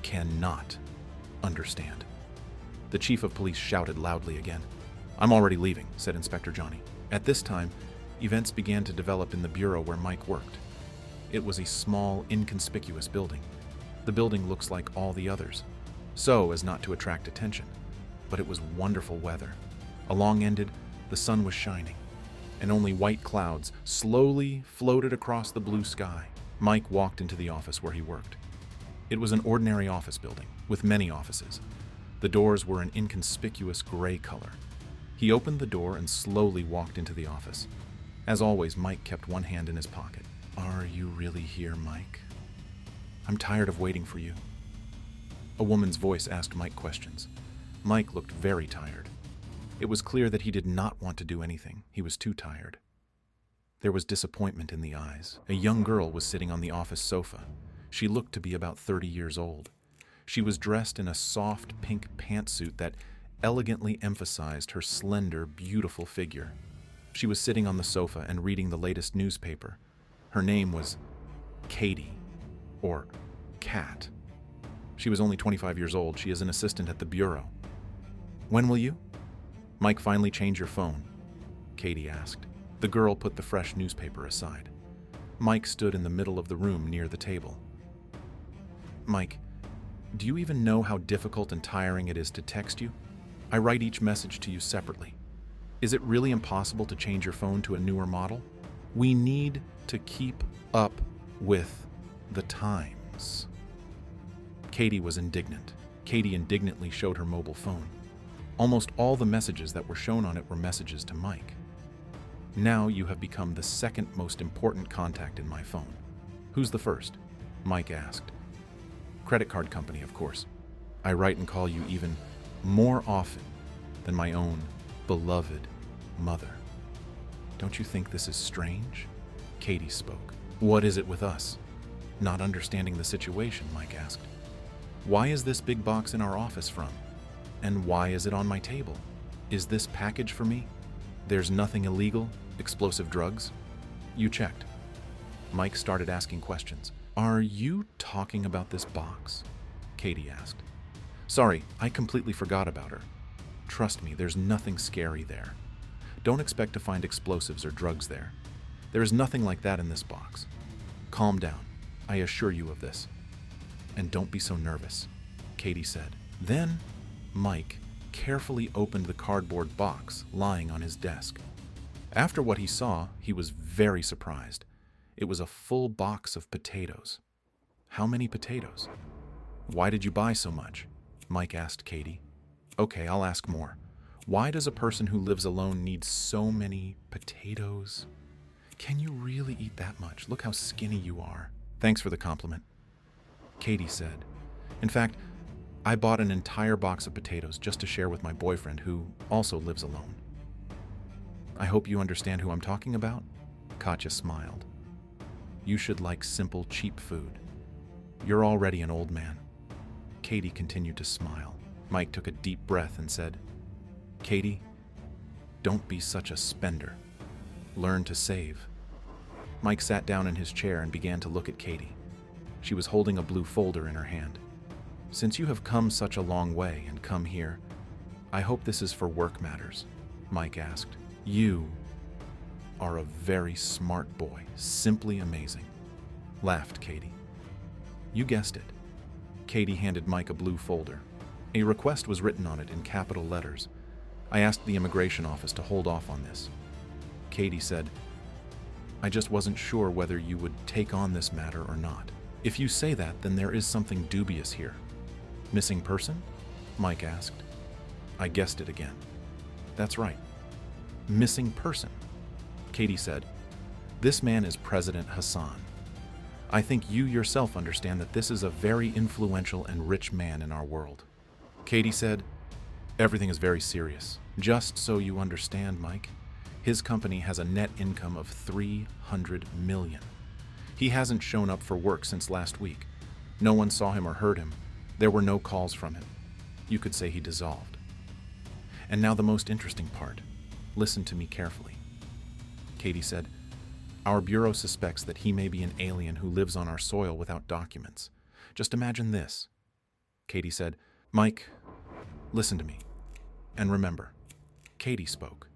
Cannot understand. The chief of police shouted loudly again. I'm already leaving, said Inspector Johnny. At this time, events began to develop in the bureau where Mike worked. It was a small, inconspicuous building. The building looks like all the others, so as not to attract attention. But it was wonderful weather. Along-ended, the sun was shining, and only white clouds slowly floated across the blue sky. Mike walked into the office where he worked. It was an ordinary office building, with many offices. The doors were an inconspicuous gray color. He opened the door and slowly walked into the office. As always, Mike kept one hand in his pocket. Are you really here, Mike? I'm tired of waiting for you. A woman's voice asked Mike questions. Mike looked very tired. It was clear that he did not want to do anything. He was too tired. There was disappointment in the eyes. A young girl was sitting on the office sofa. She looked to be about 30 years old. She was dressed in a soft pink pantsuit that elegantly emphasized her slender, beautiful figure. She was sitting on the sofa and reading the latest newspaper. Her name was Katie, or Kat. She was only 25 years old. She is an assistant at the bureau. When will you? Mike finally change your phone? Katie asked. The girl put the fresh newspaper aside. Mike stood in the middle of the room near the table. Mike, do you even know how difficult and tiring it is to text you? I write each message to you separately. Is it really impossible to change your phone to a newer model? We need to keep up with the times. Katie was indignant. Katie indignantly showed her mobile phone. Almost all the messages that were shown on it were messages to Mike. Now you have become the second most important contact in my phone. Who's the first? Mike asked. Credit card company, of course. I write and call you even more often than my own beloved mother. Don't you think this is strange? Katie spoke. What is it with us? Not understanding the situation, Mike asked. Why is this big box in our office from? And why is it on my table? Is this package for me? There's nothing illegal? Explosive drugs? You checked. Mike started asking questions. Are you talking about this box? Katie asked. Sorry, I completely forgot about her. Trust me, there's nothing scary there. Don't expect to find explosives or drugs there. There is nothing like that in this box. Calm down. I assure you of this. And don't be so nervous, Katie said. Then, Mike carefully opened the cardboard box lying on his desk. After what he saw, he was very surprised. It was a full box of potatoes. How many potatoes? Why did you buy so much? Mike asked Katie. Okay, I'll ask more. Why does a person who lives alone need so many potatoes? Can you really eat that much? Look how skinny you are. Thanks for the compliment, Katie said. In fact, I bought an entire box of potatoes just to share with my boyfriend, who also lives alone. I hope you understand who I'm talking about? Katya smiled. You should like simple, cheap food. You're already an old man. Katie continued to smile. Mike took a deep breath and said, Katie, don't be such a spender. Learn to save. Mike sat down in his chair and began to look at Katie. She was holding a blue folder in her hand. Since you have come such a long way and come here, I hope this is for work matters, Mike asked. You are a very smart boy, simply amazing, laughed Katie. You guessed it. Katie handed Mike a blue folder. A request was written on it in capital letters. I asked the immigration office to hold off on this. Katie said, I just wasn't sure whether you would take on this matter or not. If you say that, then there is something dubious here. Missing person? Mike asked. I guessed it again. That's right. Missing person. Katie said, this man is President Hassan. I think you yourself understand that this is a very influential and rich man in our world. Katie said, everything is very serious. Just so you understand, Mike, his company has a net income of $300 million. He hasn't shown up for work since last week. No one saw him or heard him. There were no calls from him. You could say he dissolved. And now the most interesting part. Listen to me carefully. Katie said, our bureau suspects that he may be an alien who lives on our soil without documents. Just imagine this. Katie said, Mike, listen to me. And remember, Katie spoke.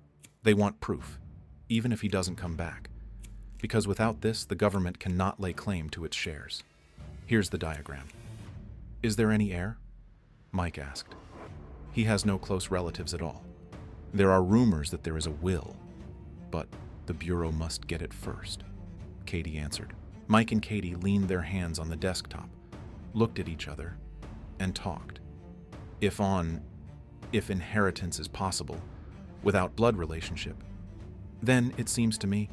They want proof, even if he doesn't come back. Because without this, the government cannot lay claim to its shares. Here's the diagram. Is there any heir? Mike asked. He has no close relatives at all. There are rumors that there is a will, but the Bureau must get it first, Katie answered. Mike and Katie leaned their hands on the desktop, looked at each other, and talked. If inheritance is possible, without blood relationship, then, it seems to me,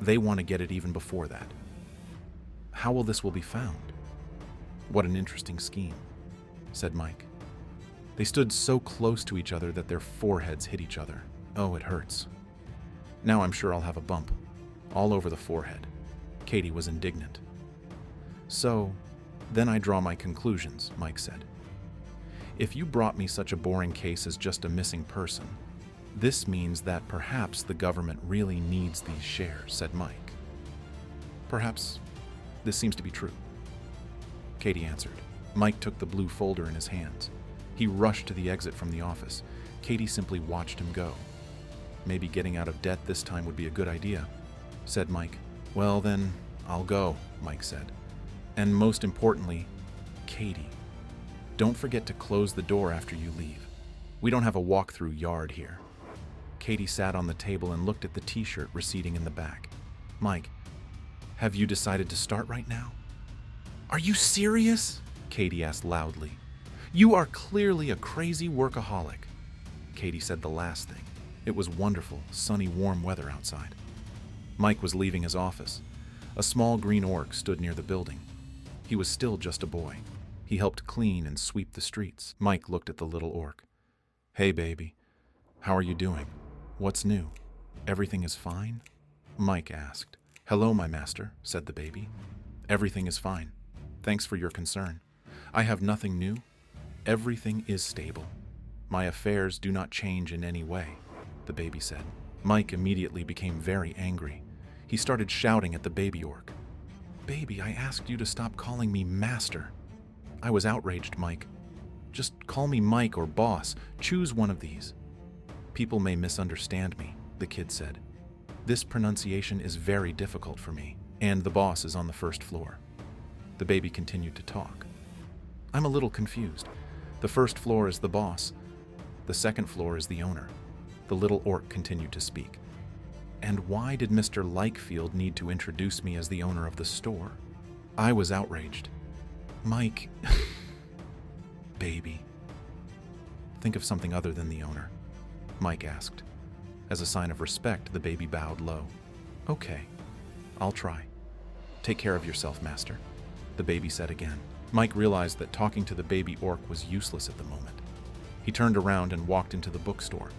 They want to get it even before that. How will this be found? What an interesting scheme, said Mike. They stood so close to each other that their foreheads hit each other. Oh, it hurts. Now I'm sure I'll have a bump, all over the forehead. Katie was indignant. So, then I draw my conclusions, Mike said. If you brought me such a boring case as just a missing person, this means that perhaps the government really needs these shares, said Mike. Perhaps this seems to be true. Katie answered. Mike took the blue folder in his hands. He rushed to the exit from the office. Katie simply watched him go. Maybe getting out of debt this time would be a good idea, said Mike. Well then, I'll go, Mike said. And most importantly, Katie, don't forget to close the door after you leave. We don't have a walk-through yard here. Katie sat on the table and looked at the t-shirt receding in the back. Mike, have you decided to start right now? Are you serious? Katie asked loudly. You are clearly a crazy workaholic. Katie said the last thing. It was wonderful, sunny, warm weather outside. Mike was leaving his office. A small green orc stood near the building. He was still just a boy. He helped clean and sweep the streets. Mike looked at the little orc. Hey, baby. How are you doing? What's new? Everything is fine? Mike asked. Hello, my master, said the baby. Everything is fine. Thanks for your concern. I have nothing new. Everything is stable. My affairs do not change in any way, the baby said. Mike immediately became very angry. He started shouting at the baby orc. Baby, I asked you to stop calling me master. I was outraged, Mike. Just call me Mike or boss. Choose one of these. People may misunderstand me, the kid said. This pronunciation is very difficult for me, and the boss is on the first floor. The baby continued to talk. I'm a little confused. The first floor is the boss. The second floor is the owner. The little orc continued to speak. And why did Mr. Likefield need to introduce me as the owner of the store? I was outraged. Mike, baby, think of something other than the owner, Mike asked. As a sign of respect, the baby bowed low. Okay, I'll try. Take care of yourself, master, the baby said again. Mike realized that talking to the baby orc was useless at the moment. He turned around and walked into the bookstore.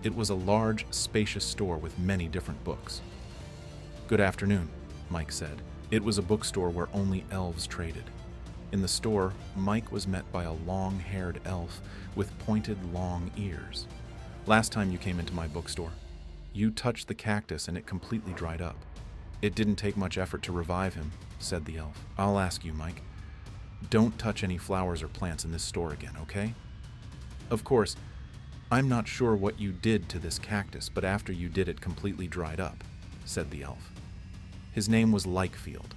It was a large, spacious store with many different books. Good afternoon, Mike said. It was a bookstore where only elves traded. In the store, Mike was met by a long-haired elf with pointed, long ears. Last time you came into my bookstore, you touched the cactus and it completely dried up. It didn't take much effort to revive him, said the elf. I'll ask you, Mike. Don't touch any flowers or plants in this store again, okay? Of course, I'm not sure what you did to this cactus, but after you did it completely dried up, said the elf. His name was Likefield.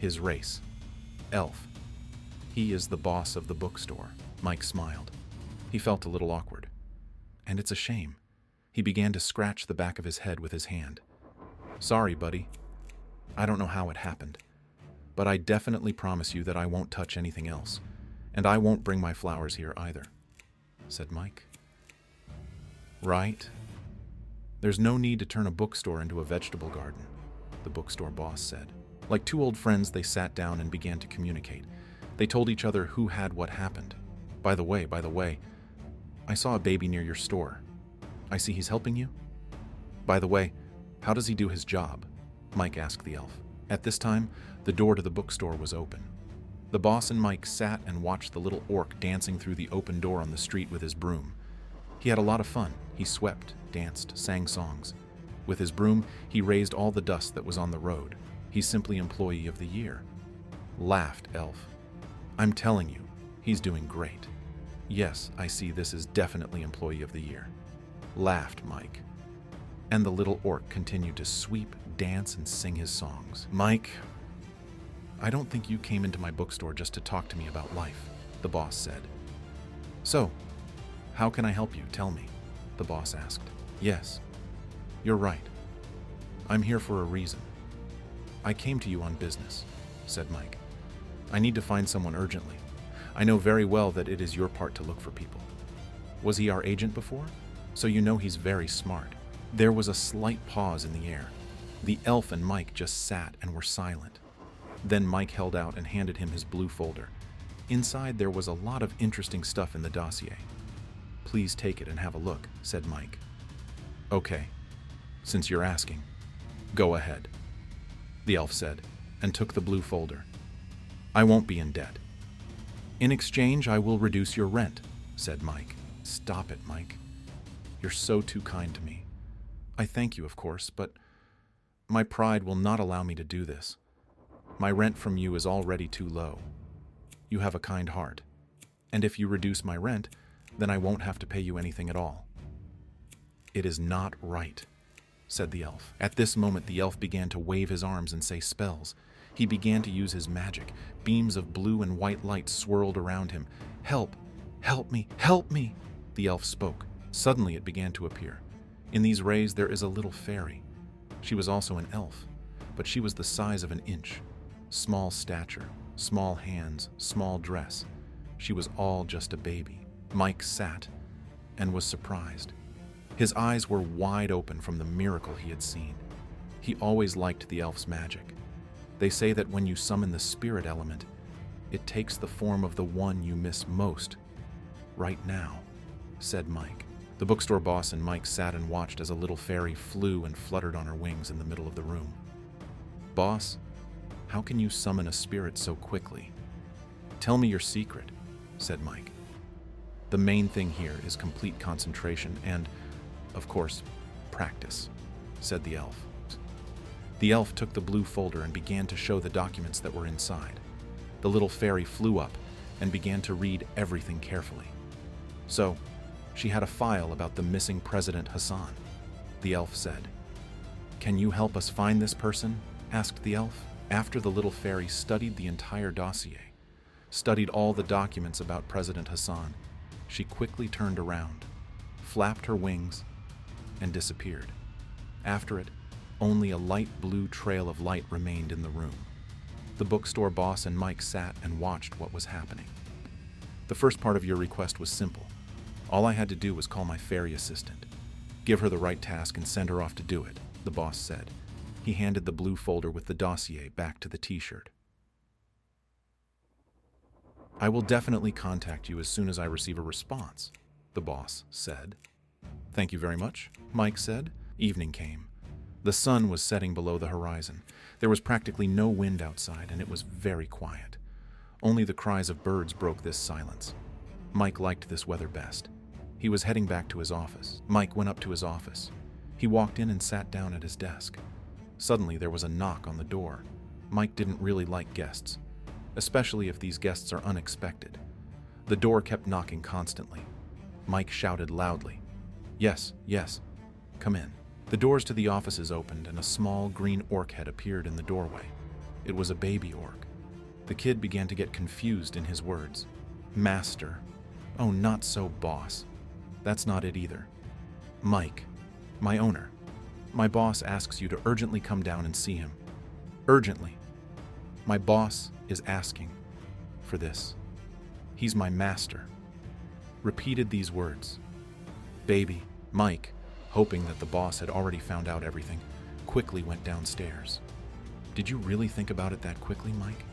His race, elf. He is the boss of the bookstore. Mike smiled. He felt a little awkward. And it's a shame. He began to scratch the back of his head with his hand. Sorry, buddy. I don't know how it happened, but I definitely promise you that I won't touch anything else, and I won't bring my flowers here either, said Mike. Right? There's no need to turn a bookstore into a vegetable garden, the bookstore boss said. Like two old friends, they sat down and began to communicate. They told each other who had what happened. By the way, I saw a baby near your store. I see he's helping you? By the way, how does he do his job? Mike asked the elf. At this time, the door to the bookstore was open. The boss and Mike sat and watched the little orc dancing through the open door on the street with his broom. He had a lot of fun. He swept, danced, sang songs. With his broom, he raised all the dust that was on the road. He's simply Employee of the Year. Laughed elf. I'm telling you, he's doing great. Yes, I see this is definitely Employee of the Year. Laughed Mike. And the little orc continued to sweep, dance, and sing his songs. Mike, I don't think you came into my bookstore just to talk to me about life, the boss said. So, how can I help you? Tell me, the boss asked. Yes, you're right. I'm here for a reason. I came to you on business, said Mike. I need to find someone urgently. I know very well that it is your part to look for people. Was he our agent before? So you know he's very smart. There was a slight pause in the air. The elf and Mike just sat and were silent. Then Mike held out and handed him his blue folder. Inside there was a lot of interesting stuff in the dossier. "Please take it and have a look," said Mike. "Okay, since you're asking, go ahead," the elf said, and took the blue folder. "I won't be in debt. In exchange, I will reduce your rent," said Mike. "Stop it, Mike. You're so too kind to me. I thank you, of course, but my pride will not allow me to do this. My rent from you is already too low. You have a kind heart, and if you reduce my rent, then I won't have to pay you anything at all." "It is not right," said the elf. At this moment, the elf began to wave his arms and say spells. He began to use his magic. Beams of blue and white light swirled around him. "Help! Help me! Help me!" the elf spoke. Suddenly it began to appear. In these rays there is a little fairy. She was also an elf, but she was the size of an inch. Small stature, small hands, small dress. She was all just a baby. Mike sat and was surprised. His eyes were wide open from the miracle he had seen. He always liked the elf's magic. They say that when you summon the spirit element, it takes the form of the one you miss most. "Right now," said Mike. The bookstore boss and Mike sat and watched as a little fairy flew and fluttered on her wings in the middle of the room. "Boss, how can you summon a spirit so quickly?" "Tell me your secret," said Mike. "The main thing here is complete concentration and, of course, practice," said the elf. The elf took the blue folder and began to show the documents that were inside. The little fairy flew up and began to read everything carefully. "So, she had a file about the missing President Hassan," the elf said. "Can you help us find this person?" asked the elf. After the little fairy studied the entire dossier, studied all the documents about President Hassan, she quickly turned around, flapped her wings, and disappeared. After it, only a light blue trail of light remained in the room. The bookstore boss and Mike sat and watched what was happening. "The first part of your request was simple. All I had to do was call my fairy assistant. Give her the right task and send her off to do it," the boss said. He handed the blue folder with the dossier back to the t-shirt. "I will definitely contact you as soon as I receive a response," the boss said. "Thank you very much," Mike said. Evening came. The sun was setting below the horizon. There was practically no wind outside, and it was very quiet. Only the cries of birds broke this silence. Mike liked this weather best. He was heading back to his office. Mike went up to his office. He walked in and sat down at his desk. Suddenly there was a knock on the door. Mike didn't really like guests, especially if these guests are unexpected. The door kept knocking constantly. Mike shouted loudly, "Yes, yes, come in." The doors to the offices opened and a small green orc head appeared in the doorway. It was a baby orc. The kid began to get confused in his words. "Master. Oh, not so, boss. That's not it either. Mike, my owner. My boss asks you to urgently come down and see him. Urgently. My boss is asking for this. He's my master." Repeated these words. Baby, Mike, hoping that the boss had already found out everything, quickly went downstairs. "Did you really think about it that quickly, Mike?"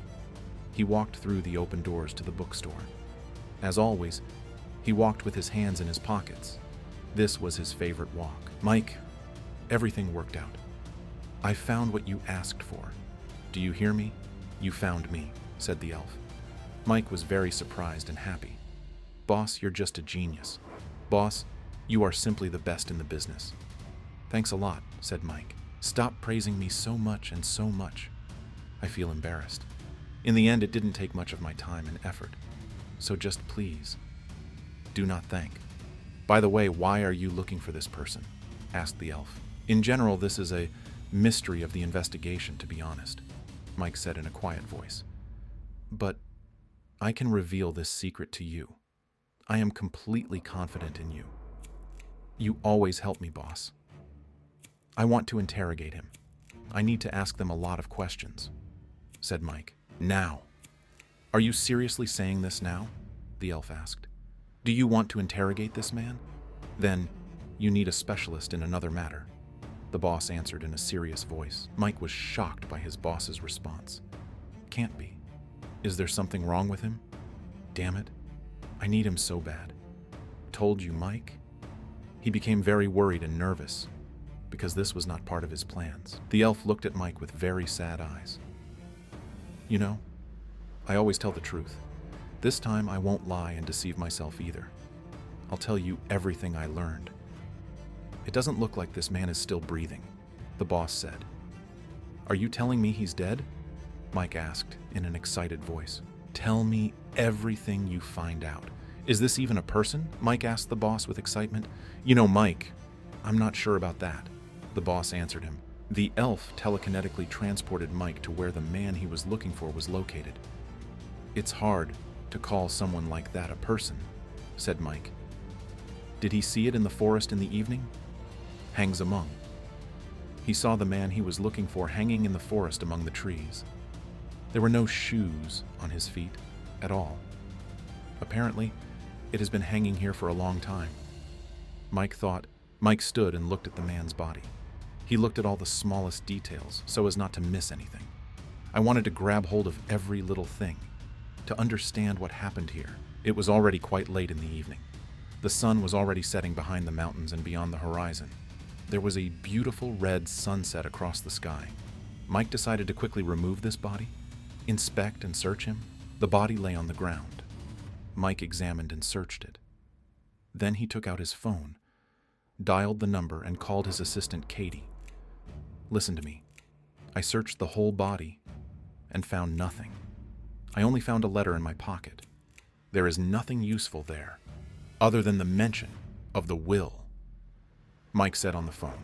He walked through the open doors to the bookstore. As always, he walked with his hands in his pockets. This was his favorite walk. "Mike, everything worked out. I found what you asked for. Do you hear me? You found me," said the elf. Mike was very surprised and happy. "Boss, you're just a genius. Boss, you are simply the best in the business." "Thanks a lot," said Mike. "Stop praising me so much and so much. I feel embarrassed. In the end, it didn't take much of my time and effort. So just please, do not thank." "By the way, why are you looking for this person?" asked the elf. "In general, this is a mystery of the investigation, to be honest," Mike said in a quiet voice. "But I can reveal this secret to you. I am completely confident in you. You always help me, boss. I want to interrogate him. I need to ask them a lot of questions," said Mike. "Now. Are you seriously saying this now?" the elf asked. "Do you want to interrogate this man? Then you need a specialist in another matter." the boss answered in a serious voice. Mike was shocked by his boss's response. Can't be. Is there something wrong with him? Damn it. I need him so bad. Told you, Mike? He became very worried and nervous, because this was not part of his plans. The elf looked at Mike with very sad eyes. You know, I always tell the truth. This time I won't lie and deceive myself either. I'll tell you everything I learned. It doesn't look like this man is still breathing, the boss said. Are you telling me he's dead? Mike asked in an excited voice. Tell me everything you find out. Is this even a person? Mike asked the boss with excitement. You know, Mike, I'm not sure about that, the boss answered him. The elf telekinetically transported Mike to where the man he was looking for was located. It's hard to call someone like that a person, said Mike. Did he see it in the forest in the evening? Hangs among. He saw the man he was looking for hanging in the forest among the trees. There were no shoes on his feet at all. Apparently, it has been hanging here for a long time. Mike stood and looked at the man's body. He looked at all the smallest details so as not to miss anything. I wanted to grab hold of every little thing, to understand what happened here. It was already quite late in the evening. The sun was already setting behind the mountains and beyond the horizon. There was a beautiful red sunset across the sky. Mike decided to quickly remove this body, inspect and search him. The body lay on the ground. Mike examined and searched it. Then he took out his phone, dialed the number, and called his assistant, Katie. Listen to me. I searched the whole body and found nothing. I only found a letter in my pocket. There is nothing useful there, other than the mention of the will, Mike said on the phone.